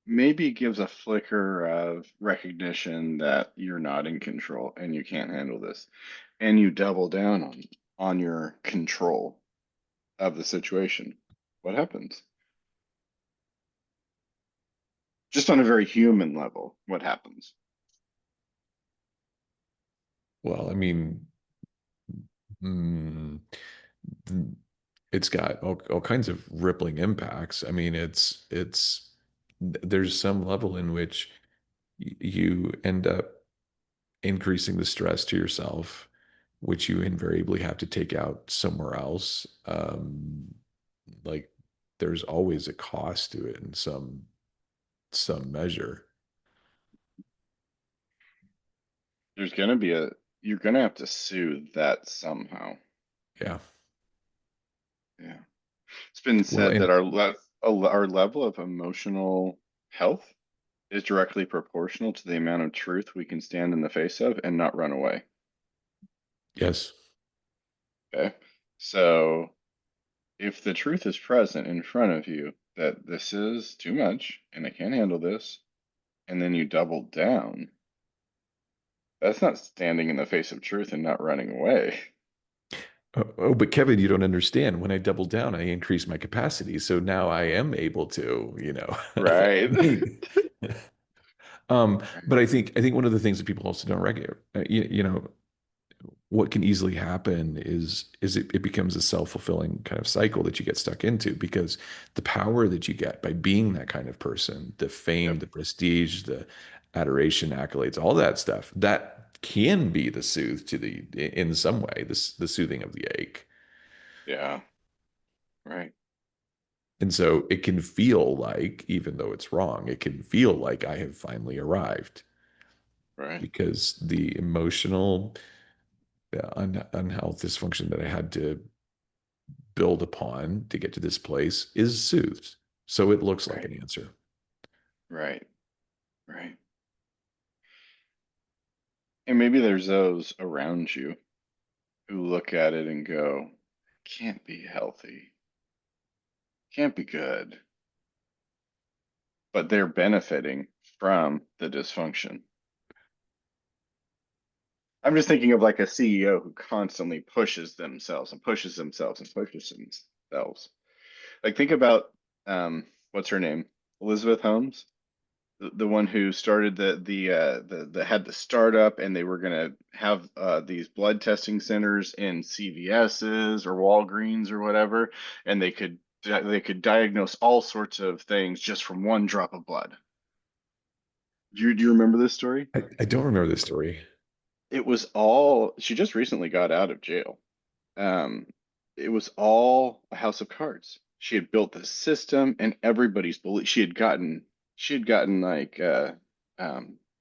maybe gives a flicker of recognition that you're not in control and you can't handle this. And you double down on your control of the situation. What happens? Just on a very human level, what happens? Well, I mean, mm, it's got all kinds of rippling impacts. I mean, there's some level in which you end up increasing the stress to yourself, which you invariably have to take out somewhere else. Like there's always a cost to it in some measure. There's going to be you're going to have to soothe that somehow. Yeah. Yeah. It's been Well, said that and our level of emotional health is directly proportional to the amount of truth we can stand in the face of and not run away. yes. Okay. So if the truth is present in front of you that this is too much and I can't handle this, and then you double down, that's not standing in the face of truth and not running away. Oh, but Kevin, you don't understand. When I double down, I increase my capacity. So now I am able to. I Right. mean, Right. but I think one of the things that people also don't recognize, what can easily happen is it becomes a self-fulfilling kind of cycle that you get stuck into because the power that you get by being that kind of person, the fame, Yep. the prestige, the adoration, accolades, all that stuff, that can be the soothe to in some way, the soothing of the ache. Yeah. Right. And so it can feel like, even though it's wrong, it can feel like I have finally arrived Right. because the emotional unhealth dysfunction that I had to build upon to get to this place is soothed. So it looks like Right. an answer. Right. Right. And maybe there's those around you who look at it and go, can't be healthy, can't be good, but they're benefiting from the dysfunction. I'm just thinking of like a CEO who constantly pushes themselves and pushes themselves and pushes themselves. Like think about what's her name? Elizabeth Holmes, the one who started the had the startup, and they were gonna have these blood testing centers in CVS's or Walgreens or whatever, and they could diagnose all sorts of things just from one drop of blood. Do you remember this story? I don't remember this story. It was all she just recently got out of jail. Um, it was all a house of cards. She had built this system, and everybody's belief. She had gotten like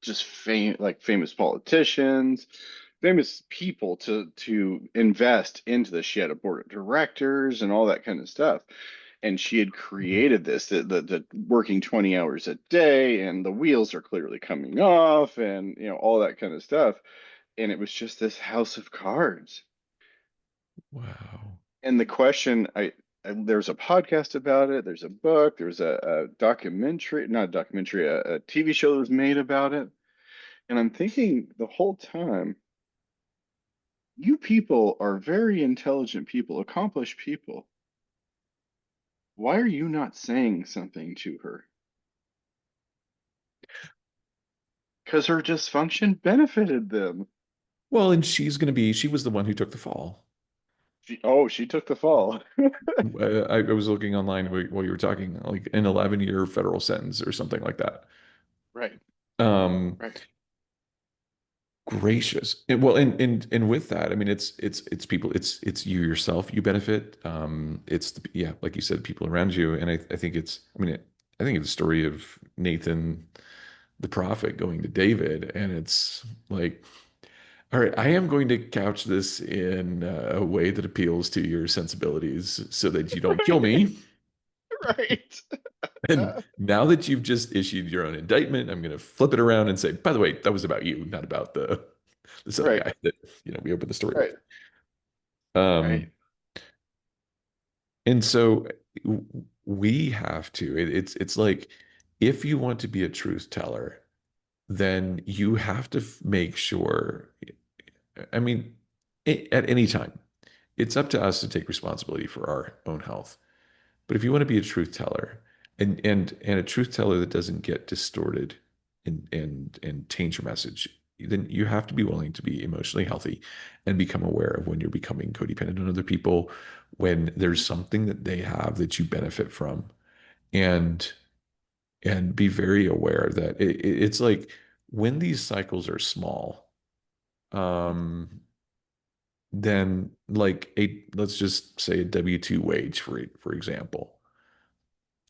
just famous politicians, famous people to invest into this. She had a board of directors and all that kind of stuff. And she had created this, the working 20 hours a day, and the wheels are clearly coming off, and all that kind of stuff. And it was just this house of cards. Wow. And the question, there's a podcast about it. There's a book. There's a documentary, not a documentary, a TV show that was made about it. And I'm thinking the whole time, you people are very intelligent people, accomplished people. Why are you not saying something to her? Because her dysfunction benefited them. Well, and she was the one who took the fall. She took the fall. I was looking online while you were talking, like an 11-year federal sentence or something like that. Right, Um, right. Gracious. And with that, I mean, it's people, it's you yourself, you benefit. It's yeah, like you said, people around you, and I think I think it's the story of Nathan, the prophet, going to David, and it's like, all right, I am going to couch this in a way that appeals to your sensibilities, so that you don't kill me. Right. And now that you've just issued your own indictment, I'm going to flip it around and say, by the way, that was about you, not about the this other Right, guy that we opened the story with. right, right. Um, and so we have to. It's like if you want to be a truth teller, then you have to make sure. I mean, at any time, it's up to us to take responsibility for our own health. But if you want to be a truth teller and a truth teller that doesn't get distorted and change your message, then you have to be willing to be emotionally healthy and become aware of when you're becoming codependent on other people, when there's something that they have that you benefit from, and be very aware that it's like when these cycles are small, um, then like let's just say a W-2 wage for example,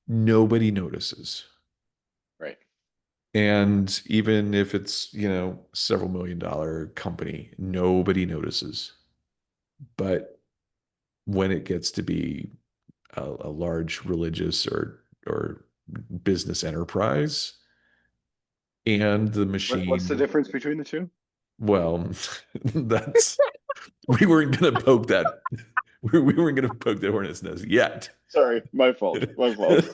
nobody notices. Right. And even if it's, several $1 million company, nobody notices. But when it gets to be a large religious or business enterprise and the What's the machine, difference between the two? well, that's we weren't gonna poke that we weren't gonna poke that hornet's nest yet. Sorry, my fault. My fault.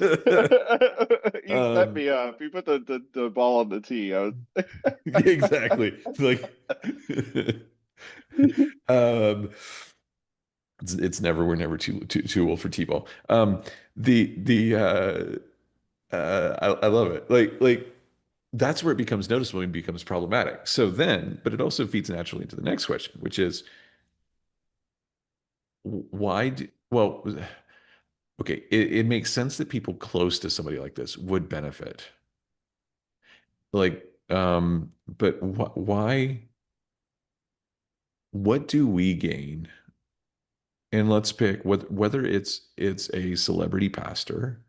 You set um, me up. You put the ball on the tee. yeah, exactly. Like um it's never we're never too old for T-ball. The I love it. Like that's where it becomes noticeable and becomes problematic. So then, but it also feeds naturally into the next question, which is why do, well, okay, it makes sense that people close to somebody like this would benefit. Like, but why, what do we gain? And let's pick whether it's a celebrity pastor,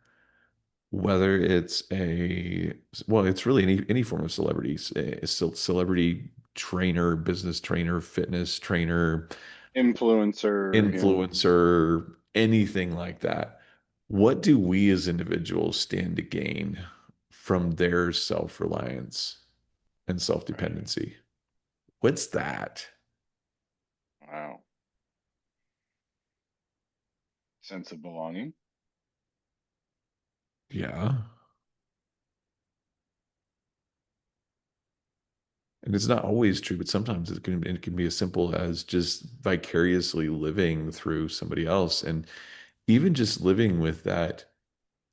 whether it's a well, it's really any form of celebrities, a celebrity trainer, business trainer, fitness trainer, Influencer, influencer, anything like that. What do we as individuals stand to gain from their self-reliance and right. self-dependency? What's that? Wow. Sense of belonging. Yeah. And it's not always true, but sometimes it can be as simple as just vicariously living through somebody else. And even just living with that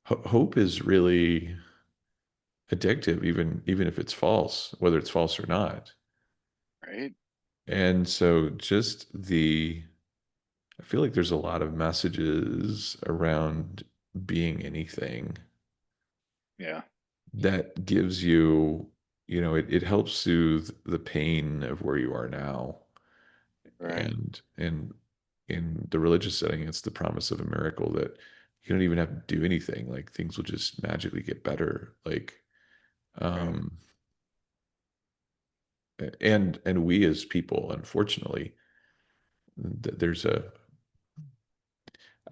hope is really addictive, even if it's false, whether it's false or not. Right. And so I feel like there's a lot of messages around being anything Yeah. that gives you, it helps soothe the pain of where you are now. Right. And in the religious setting, it's the promise of a miracle that you don't even have to do anything. Like things will just magically get better. Right. Um, and we as people, unfortunately, there's a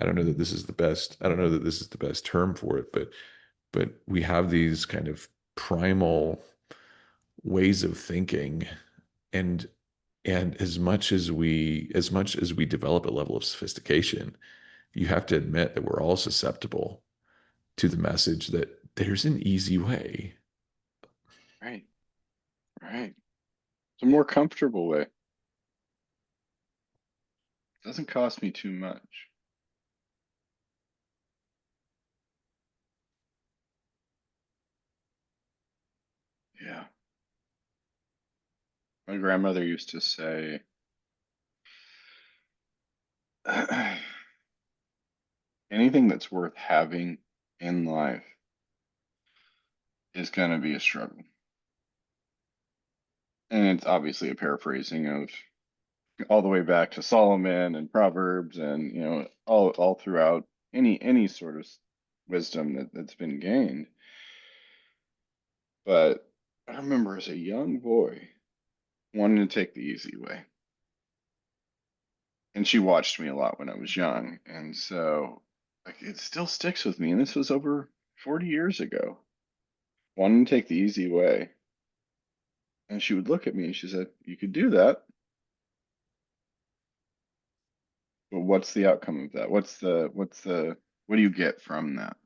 I don't know that this is the best. I don't know that this is the best term for it, but we have these kind of primal ways of thinking, and as much as we develop a level of sophistication, you have to admit that we're all susceptible to the message that there's an easy way. Right. Right. It's a more comfortable way. Doesn't cost me too much. Yeah. My grandmother used to say, anything that's worth having in life is going to be a struggle. And it's obviously a paraphrasing of all the way back to Solomon and Proverbs and, all throughout any sort of wisdom that's been gained. But I remember as a young boy wanting to take the easy way. And she watched me a lot when I was young. And so like it still sticks with me. And this was over 40 years ago. Wanting to take the easy way. And she would look at me and she said, "You could do that, but what's the outcome of that? What do you get from that?"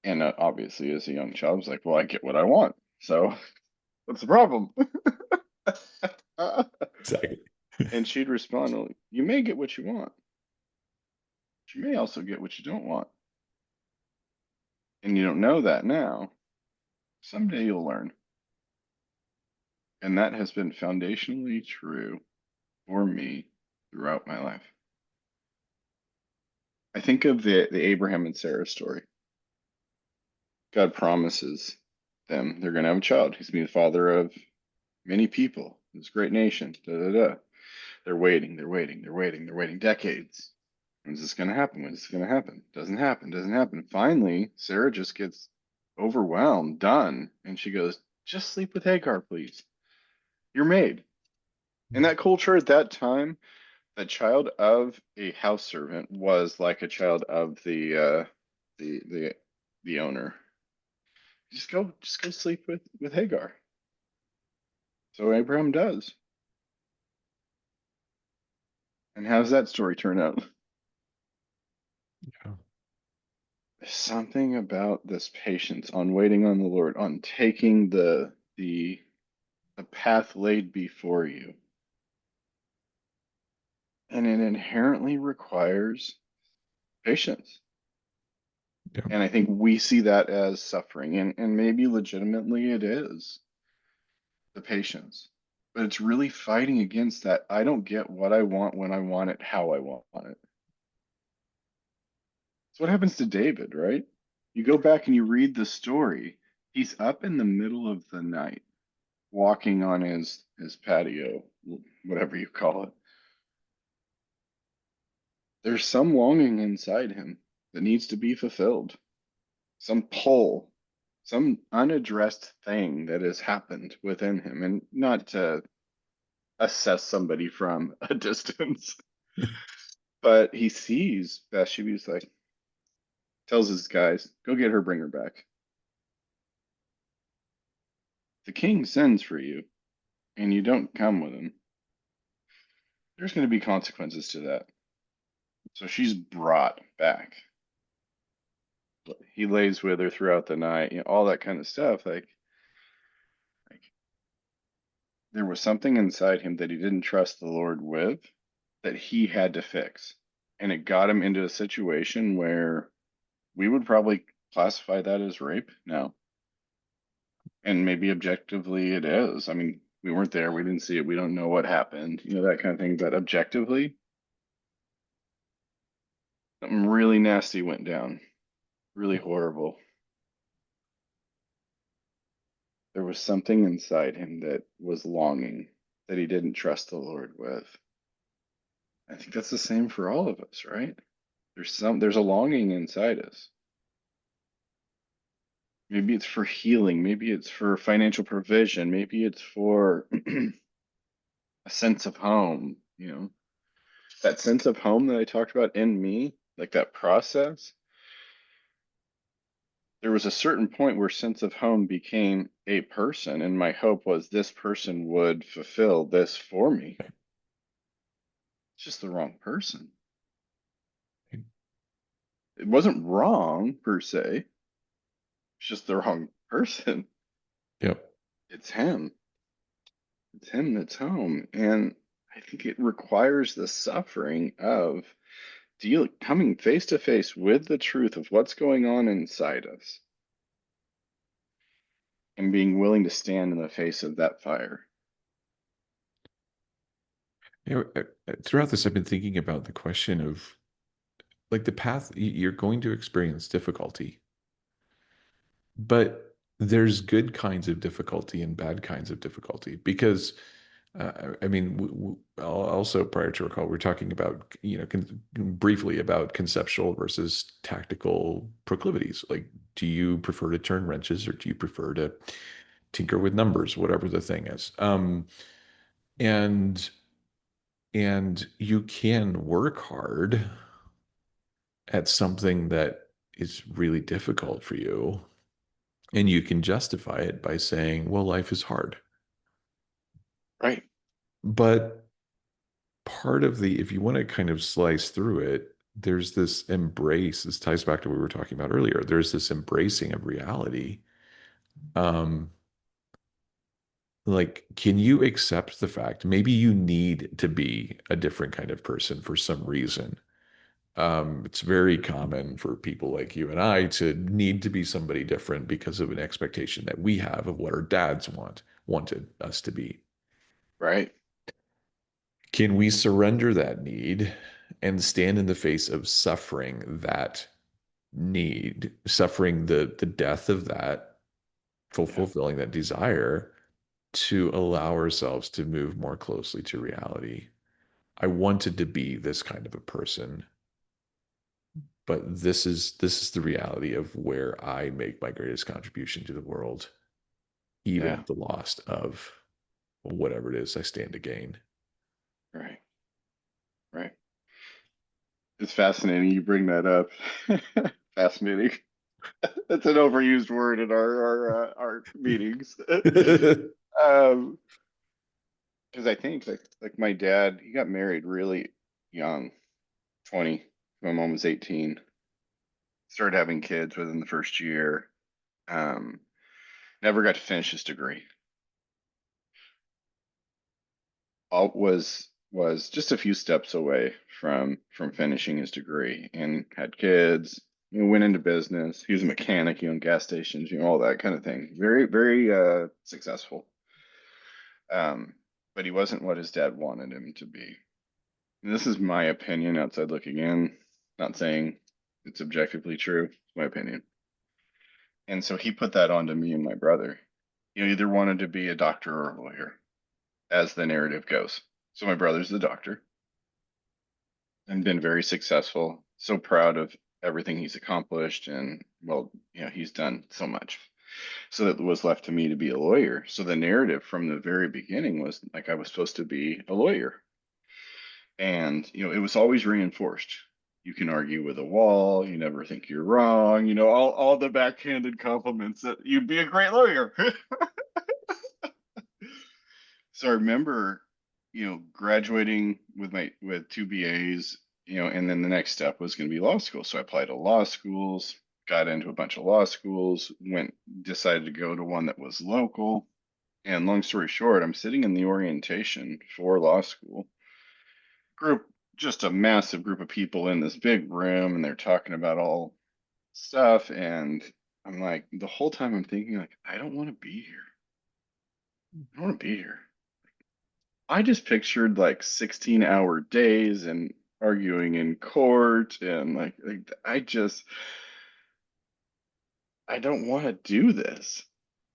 And obviously, as a young child, I was like, "Well, I get what I want. So what's the problem?" Exactly. And she'd respond, "Well, you may get what you want. But you may also get what you don't want. And you don't know that now. Someday you'll learn." And that has been foundationally true for me throughout my life. I think of the Abraham and Sarah story. God promises them they're going to have a child. He's going to be the father of many people, this great nation. Da, da, da. They're waiting, they're waiting, they're waiting, they're waiting decades. When's this going to happen? When's this going to happen? Doesn't happen, doesn't happen. Finally, Sarah just gets overwhelmed, done. And she goes, "Just sleep with Hagar, please. You're made." In that culture at that time, the child of a house servant was like a child of the the the owner. Just go sleep with Hagar. So Abraham does. And how's that story turn out? Yeah. There's something about this patience on waiting on the Lord, on taking the path laid before you. And it inherently requires patience. Yeah. And I think we see that as suffering, and maybe legitimately it is the patience. But it's really fighting against that. I don't get what I want when I want it, how I want it. It's what happens to David, right? You go back and you read the story. He's up in the middle of the night, walking on his patio, whatever you call it. There's some longing inside him that needs to be fulfilled, some pull, some unaddressed thing that has happened within him, and not to assess somebody from a distance, but he sees Bathsheba's like, tells his guys, go get her, bring her back. The king sends for you and you don't come with him, there's going to be consequences to that. So she's brought back. He lays with her throughout the night, all that kind of stuff. Like there was something inside him that he didn't trust the Lord with that he had to fix. And it got him into a situation where we would probably classify that as rape now. And maybe objectively it is. I mean, we weren't there, we didn't see it, we don't know what happened, that kind of thing. But objectively, something really nasty went down, really horrible. There was something inside him that was longing that he didn't trust the Lord with. I think that's the same for all of us, right? There's a longing inside us. Maybe it's for healing, maybe it's for financial provision, maybe it's for a sense of home, that sense of home that I talked about in me, like that process. There was a certain point where sense of home became a person, and my hope was this person would fulfill this for me. It's just the wrong person. It wasn't wrong per se. It's just the wrong person. Yep. It's him. It's him that's home. And I think it requires the suffering of coming face to face with the truth of what's going on inside us and being willing to stand in the face of that fire. Throughout this, I've been thinking about the question of like the path you're going to experience difficulty, but there's good kinds of difficulty and bad kinds of difficulty because I mean, also prior to our call, we are talking about, briefly about conceptual versus tactical proclivities. Like, do you prefer to turn wrenches or do you prefer to tinker with numbers, whatever the thing is? And you can work hard at something that is really difficult for you, and you can justify it by saying, well, life is hard. Right. But part of if you want to kind of slice through it, there's this embrace. This ties back to what we were talking about earlier. There's this embracing of reality. Um, like, can you accept the fact maybe you need to be a different kind of person for some reason? It's very common for people like you and I to need to be somebody different because of an expectation that we have of what our dads wanted us to be. Right. Can we surrender that need and stand in the face of suffering that need, suffering the death of that, Yeah. fulfilling that desire to allow ourselves to move more closely to reality? I wanted to be this kind of a person, but this is the reality of where I make my greatest contribution to the world, even Yeah. at the loss of whatever it is I stand to gain. Right. Right. It's fascinating you bring that up. Fascinating. That's an overused word in our meetings. um, because I think like my dad, he got married really young, 20. My mom was 18. Started having kids within the first year. Um, Never got to finish his degree. All was just a few steps away from finishing his degree and had kids. Went into business. He was a mechanic, gas stations, all that kind of thing. Very, very successful. Um, but he wasn't what his dad wanted him to be. And this is my opinion outside looking in, not saying it's objectively true. It's my opinion. And so he put that onto me and my brother. Either wanted to be a doctor or a lawyer, as the narrative goes. So my brother's the doctor and been very successful. So proud of everything he's accomplished, and well, he's done so much. So it was left to me to be a lawyer. So the narrative from the very beginning was like I was supposed to be a lawyer. And, it was always reinforced. You can argue with a wall, you never think you're wrong, all the backhanded compliments that you'd be a great lawyer. So I remember, graduating with two BAs, and then the next step was going to be law school. So I applied to law schools, got into a bunch of law schools, decided to go to one that was local. And long story short, I'm sitting in the orientation for law school group, just a massive group of people in this big room, and they're talking about all stuff. And I'm like, the whole time I'm thinking, like, I don't want to be here. I don't want to be here. I just pictured like 16-hour days and arguing in court and like I don't want to do this.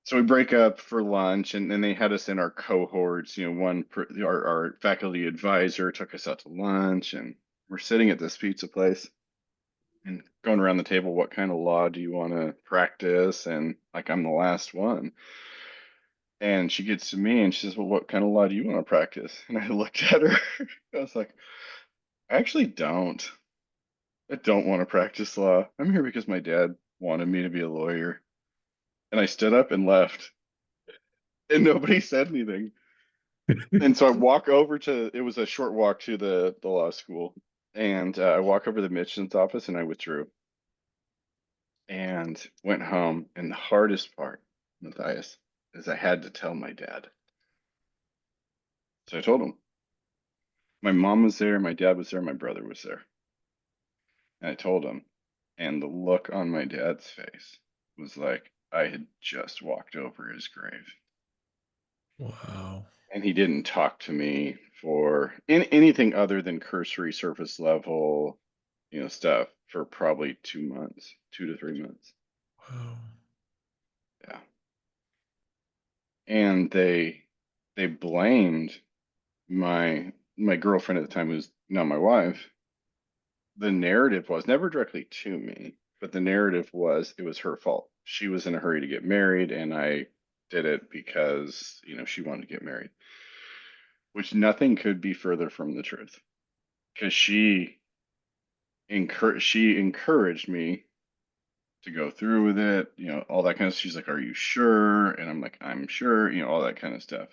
So we break up for lunch, and then they had us in our cohorts. Our faculty advisor took us out to lunch, and we're sitting at this pizza place and going around the table. What kind of law do you want to practice? And like I'm the last one. And she gets to me and she says, "Well, what kind of law do you want to practice?" And I looked at her. I was like, "I actually don't. I don't want to practice law. I'm here because my dad wanted me to be a lawyer." And I stood up and left, and nobody said anything. And so I walk over to, it was a short walk to the law school. And I walk over to the admissions office and I withdrew and went home. And the hardest part, Matthias, is I had to tell my dad. So I told him. My mom was there, my dad was there, my brother was there. And I told him. And the look on my dad's face was like I had just walked over his grave. Wow. And he didn't talk to me for anything other than cursory surface level, stuff for probably 2 months, 2 to 3 months. Wow. Yeah. And they blamed my girlfriend at the time, who's now my wife. The narrative was never directly to me, but the narrative was it was her fault. She was in a hurry to get married, and I did it because, she wanted to get married, which nothing could be further from the truth. Because she encouraged me to go through with it, all that kind of. She's like, "Are you sure?" And I'm like, "I'm sure," all that kind of stuff.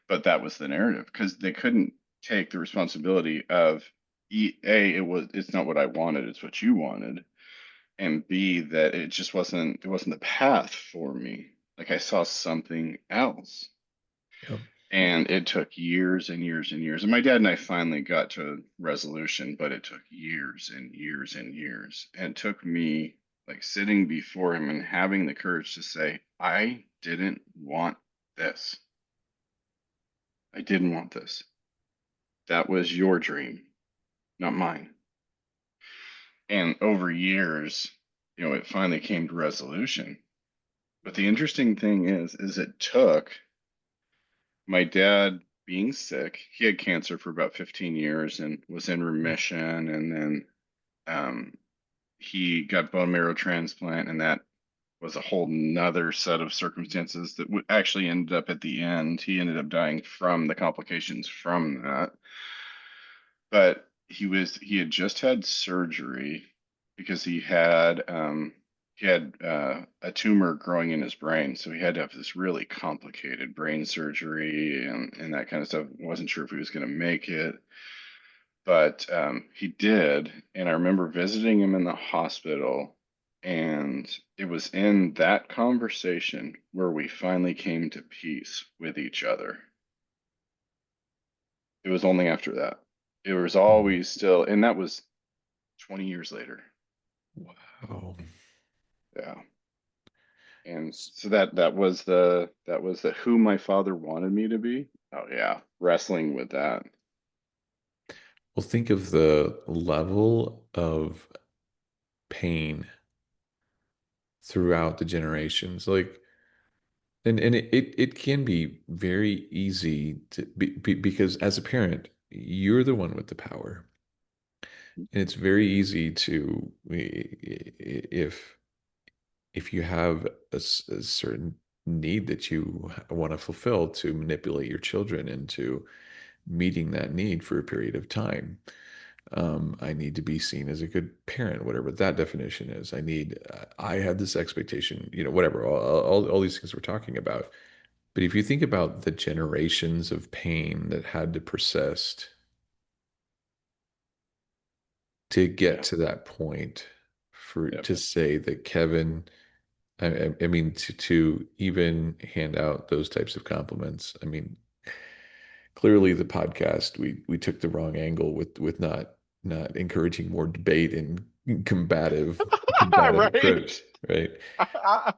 But that was the narrative because they couldn't take the responsibility of it's not what I wanted, it's what you wanted, and B, that it wasn't the path for me. Like I saw something else. Yep. And it took years and years and years. And my dad and I finally got to a resolution, but it took years and years and years. And it took me like sitting before him and having the courage to say, I didn't want this. I didn't want this. That was your dream, not mine. And over years, it finally came to resolution. But the interesting thing is it took my dad being sick. He had cancer for about 15 years and was in remission. And then um, he got bone marrow transplant, and that was a whole nother set of circumstances that actually ended up at the end. He ended up dying from the complications from that. But he had just had surgery because he had a tumor growing in his brain, so he had to have this really complicated brain surgery and that kind of stuff. Wasn't sure if he was going to make it, but he did. And I remember visiting him in the hospital, and it was in that conversation where we finally came to peace with each other. It was only after that. It was always still, and that was 20 years later. Wow. Yeah. And so that was the who my father wanted me to be. Oh yeah, wrestling with that. Well, think of the level of pain throughout the generations. Like, and it can be very easy to because as a parent, you're the one with the power. And it's very easy to, if if you have a certain need that you want to fulfill to manipulate your children into meeting that need for a period of time. I need to be seen as a good parent, whatever that definition is. I had this expectation, whatever, all these things we're talking about. But if you think about the generations of pain that had to persist to get Yeah. to that point, for Yep. to say that Kevin, I mean, to even hand out those types of compliments. I mean, clearly the podcast we took the wrong angle with not encouraging more debate and combative Right. approach, right? Yeah.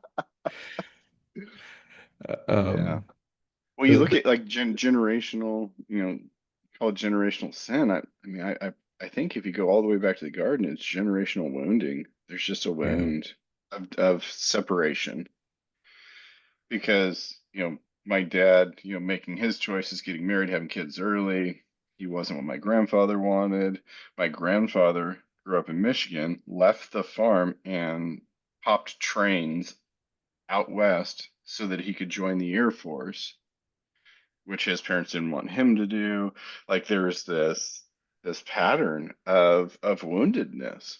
Um, Well, you look but at like generational, call it generational sin. I think if you go all the way back to the garden, it's generational wounding. There's just a yeah, wound of separation because, my dad, making his choices, getting married, having kids early, he wasn't what my grandfather wanted. My grandfather grew up in Michigan, left the farm and hopped trains out west so that he could join the Air Force, which his parents didn't want him to do. Like there's this pattern of woundedness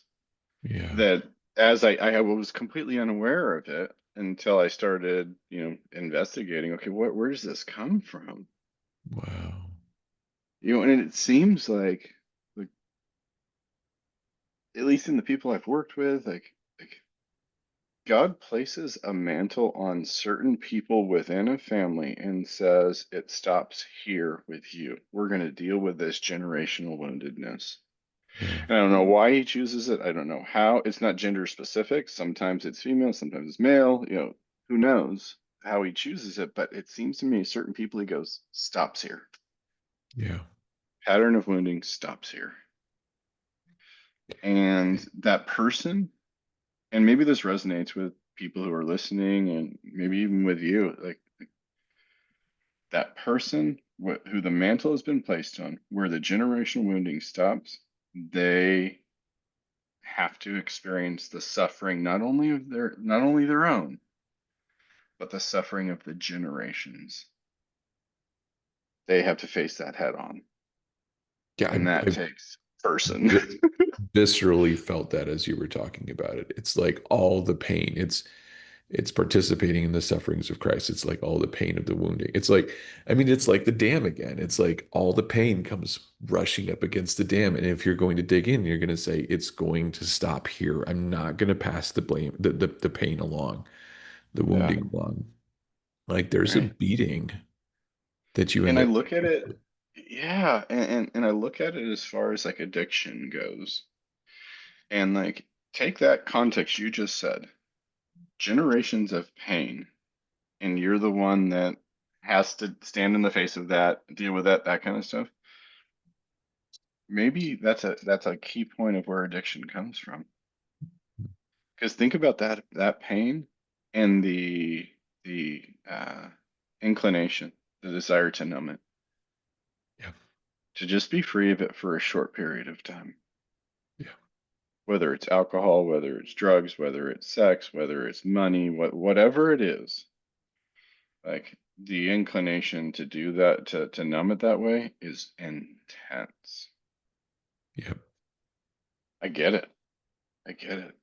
yeah, that as I was completely unaware of it until I started, investigating, okay, where does this come from? wow, And it seems like at least in the people I've worked with, like God places a mantle on certain people within a family and says, it stops here with you. We're going to deal with this generational woundedness. yeah, And I don't know why he chooses it. I don't know how. It's not gender specific. Sometimes it's female, sometimes it's male. Who knows how he chooses it? But it seems to me certain people he goes, stops here. yeah, Pattern of wounding stops here. And that person, and maybe this resonates with people who are listening and maybe even with you, like that person who the mantle has been placed on, where the generational wounding stops, they have to experience the suffering not only their own, but the suffering of the generations. They have to face that head on, yeah. and that I takes person. vi- viscerally felt that as you were talking about it. It's like all the pain. It's participating in the sufferings of Christ. It's like all the pain of the wounding. It's like, I mean, it's like the dam again. It's like all the pain comes rushing up against the dam. And if you're going to dig in, you're going to say, it's going to stop here. I'm not going to pass the blame, the pain along, the Yeah, wounding along. Like there's a right. beating that you And end I up look at taking. it, yeah, and I look at it as far as like addiction goes. And like take that context you just said, generations of pain, and you're the one that has to stand in the face of that, deal with that kind of stuff. Maybe that's a key point of where addiction comes from. Because think about that pain and the inclination, the desire to numb it, Yeah, to just be free of it for a short period of time. yeah, Whether it's alcohol, whether it's drugs, whether it's sex, whether it's money, whatever it is, like the inclination to do that, to numb it that way is intense. yeah. I get it. I get it.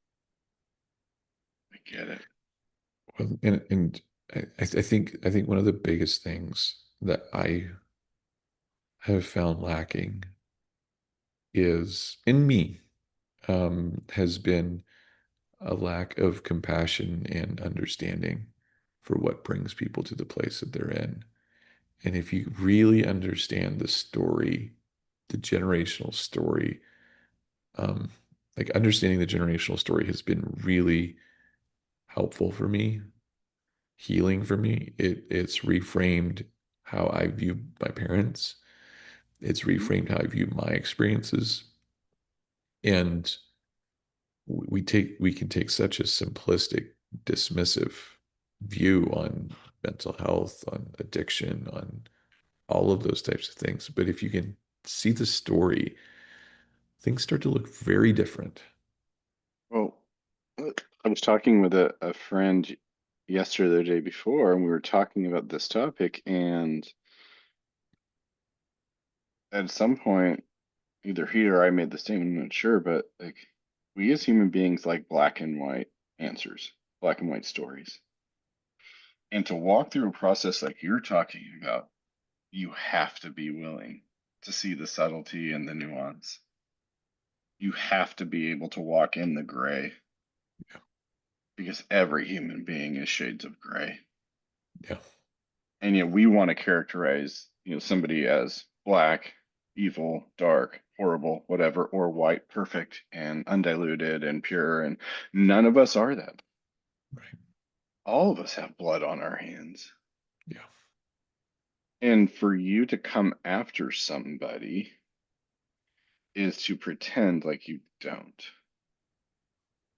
I get it. Well, and I think one of the biggest things that I have found lacking is in me has been a lack of compassion and understanding for what brings people to the place that they're in. And if you really understand the story, the generational story, um, like understanding the generational story has been really helpful for me, healing for me. It's reframed how I view my parents. It's Mhm. reframed how I view my experiences. And we can take such a simplistic, dismissive view on mental health, on addiction, on all of those types of things. But if you can see the story, things start to look very different. Well, I was talking with a friend yesterday, or the day before, and we were talking about this topic. And at some point, either he or I made the statement, I'm not sure, but like we as human beings like black and white answers, black and white stories. And to walk through a process like you're talking about, you have to be willing to see the subtlety and the nuance. You have to be able to walk in the gray Yeah. because every human being is shades of gray. Yeah. And yet we want to characterize, somebody as black, evil, dark, horrible, whatever, or white, perfect and undiluted and pure. And none of us are that. Right. All of us have blood on our hands. Yeah. And for you to come after somebody is to pretend like you don't.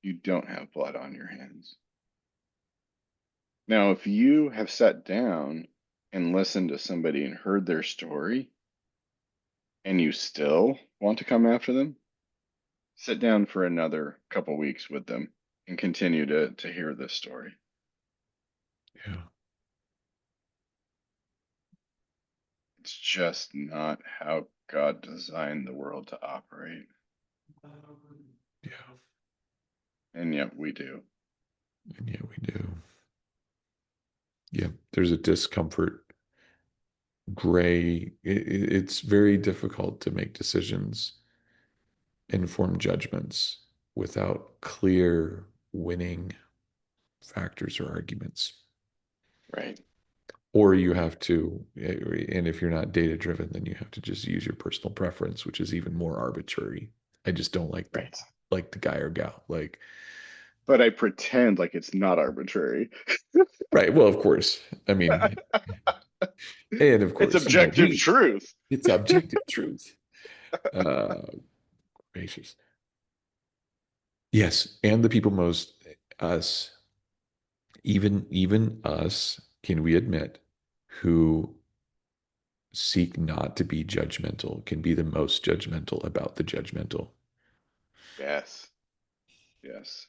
You don't have blood on your hands. Now, if you have sat down and listened to somebody and heard their story, and you still want to come after them, sit down for another couple weeks with them and continue to hear this story. Yeah. It's just not how God designed the world to operate. Yeah. And yet we do. And yeah, we do. Yeah. There's a discomfort, gray. It's very difficult to make decisions, informed judgments without clear winning factors or arguments. Right. Or you have to, and if you're not data driven, then you have to just use your personal preference, which is even more arbitrary. I just don't Right. like the guy or gal. Like, But I pretend like it's not arbitrary. right. Well, of course. I mean, and of It's course, objective truth. it's objective truth. Uh, Gracious. Yes. And the people most, us, even us, can we admit, who seek not to be judgmental, can be the most judgmental about the judgmental. Yes. Yes.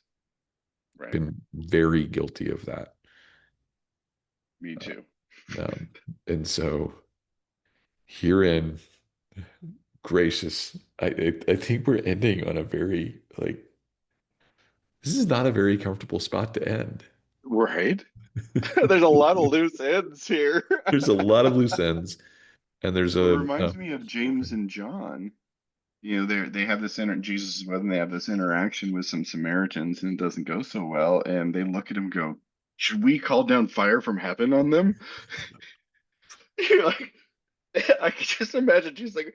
Right. Been very guilty of that. Me Uh, too. um, and so herein, gracious, I think we're ending on a very like this is not a very comfortable spot to end. Right. There's a lot of loose ends here. There's a lot of loose ends, and there's Well, it a reminds me of James and John. They have this Jesus is with them. They have this interaction with some Samaritans, and it doesn't go so well. And they look at him, and go, "Should we call down fire from heaven on them?" You're like, I can just imagine Jesus like,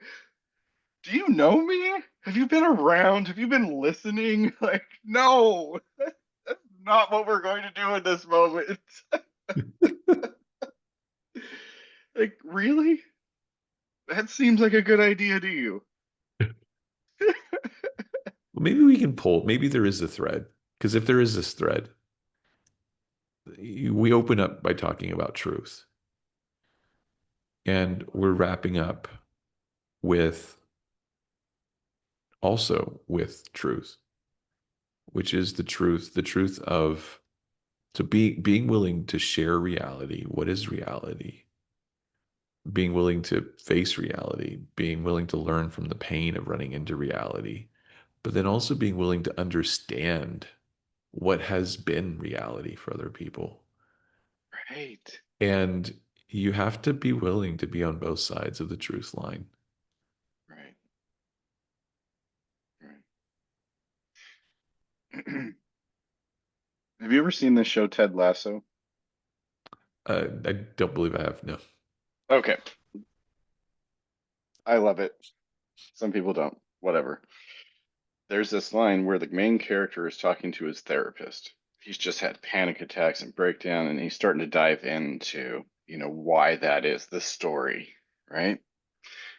"Do you know me? Have you been around? Have you been listening?" Like, no, that's not what we're going to do in this moment. Like, really? That seems like a good idea to you. well, maybe we can pull. Maybe there is a thread because if there is this thread, we open up by talking about truth, and we're wrapping up with also with truth, which is the truth of so being willing to share reality. What is reality? Being willing to face reality, being willing to learn from the pain of running into reality, but then also being willing to understand what has been reality for other people. Right. And you have to be willing to be on both sides of the truth line. Right. Right. Have you ever seen the show Ted Lasso? I don't believe I have. No. Okay, I love it. Some people don't. Whatever. There's this line where the main character is talking to his therapist. He's just had panic attacks and breakdown, and he's starting to dive into, why that is, the story, right?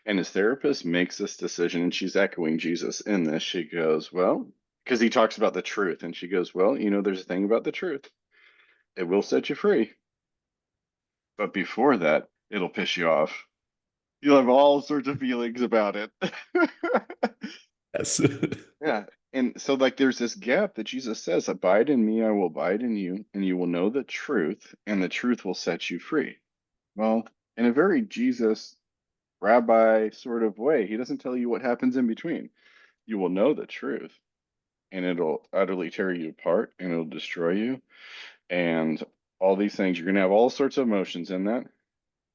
And his therapist makes this decision, and she's echoing Jesus in this. She goes, well, because he talks about the truth, and she goes, well, there's a thing about the truth. It will set you free. But before that, it'll piss you off. You'll have all sorts of feelings about it. Yes. Yeah. And so, like, there's this gap that Jesus says, "Abide in me, I will abide in you, and you will know the truth, and the truth will set you free." Well, in a very Jesus rabbi sort of way, he doesn't tell you what happens in between. You will know the truth, and it'll utterly tear you apart, and it'll destroy you, and all these things. You're going to have all sorts of emotions in that,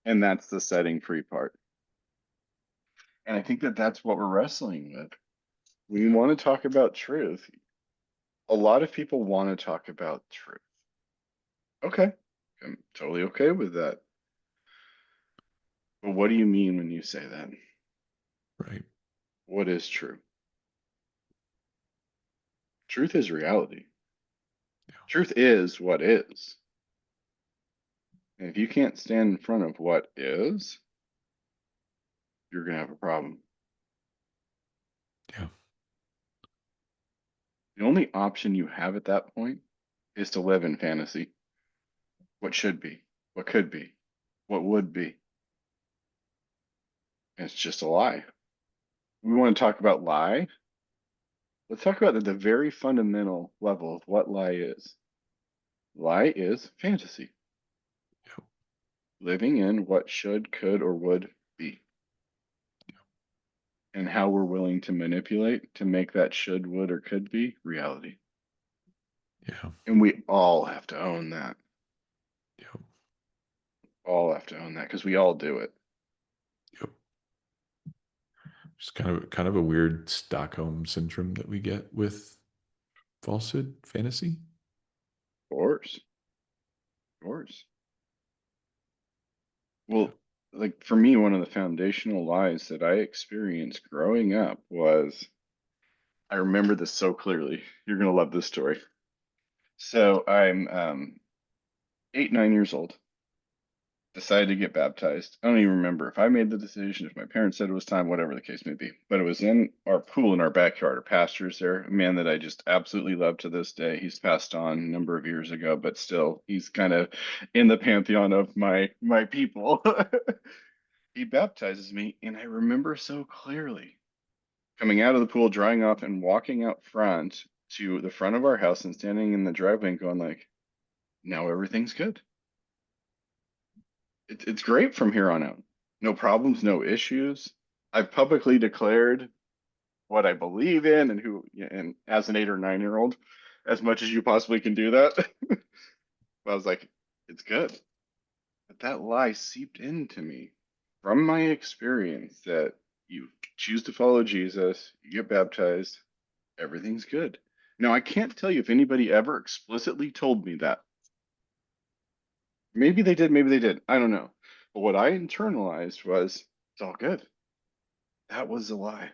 and that's the setting free part. And I think that that's what we're wrestling with. We want to talk about truth. A lot of people want to talk about truth. Okay, I'm totally okay with that. But what do you mean when you say that? Right. What is true? Truth is reality. Yeah. Truth is what is. And if you can't stand in front of what is, you're going to have a problem. Yeah. The only option you have at that point is to live in fantasy. What should be, what could be, what would be. And it's just a lie. We want to talk about lie. Let's talk about the very fundamental level of what lie is. Lie is fantasy, Yeah. living in what should, could, or would be, and how we're willing to manipulate to make that should, would, or could be reality. Yeah. And we all have to own that. Yep. All have to own that because we all do it. Yep. Just kind of a weird Stockholm syndrome that we get with falsehood fantasy. Of course, of course. Yeah. Well, like for me, one of the foundational lies that I experienced growing up was I remember this so clearly. You're gonna love this story. So I'm 8, 9 years old. Decided to get baptized. I don't even remember if I made the decision, if my parents said it was time, whatever the case may be. But it was in our pool in our backyard. Our pastor's there, a man that I just absolutely love to this day. He's passed on a number of years ago, but still, he's kind of in the pantheon of my people. He baptizes me, and I remember so clearly coming out of the pool, drying off, and walking out front to the front of our house and standing in the driveway and going like, "Now everything's good. It's great from here on out. No problems, no issues. I've publicly declared what I believe in and who, and as an 8 or 9 year old, as much as you possibly can do that." I was like, "It's good." But that lie seeped into me from my experience that you choose to follow Jesus, you get baptized, everything's good. Now, I can't tell you if anybody ever explicitly told me that. Maybe they did, maybe they did. I don't know. But what I internalized was, it's all good. That was a lie.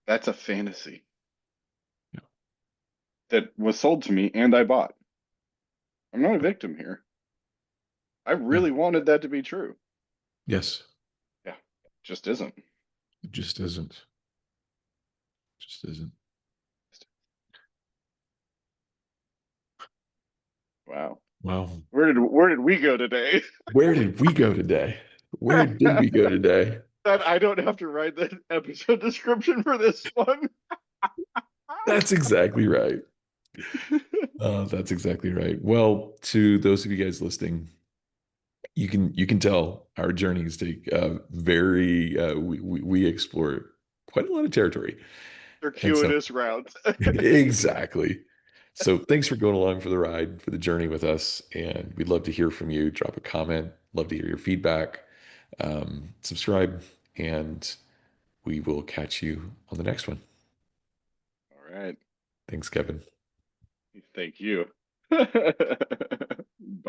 That's a fantasy Yeah. that was sold to me and I bought. I'm not a victim here. I Yeah. really wanted that to be true. Yes. Yeah, just isn't. It just isn't. Just isn't. Wow. Wow. Where did we go today? Where did we go today? Where did we go today? That I don't have to write the episode description for this one. That's exactly right. That's exactly right. Well, to those of you guys listening, you can tell our journeys take very we explore quite a lot of territory, and so Circuitous routes. exactly. So thanks for going along for the ride, for the journey with us, and we'd love to hear from you. Drop a comment. Love to hear your feedback. Subscribe, and we will catch you on the next one. All right. Thanks, Kevin. Thank you. Bye.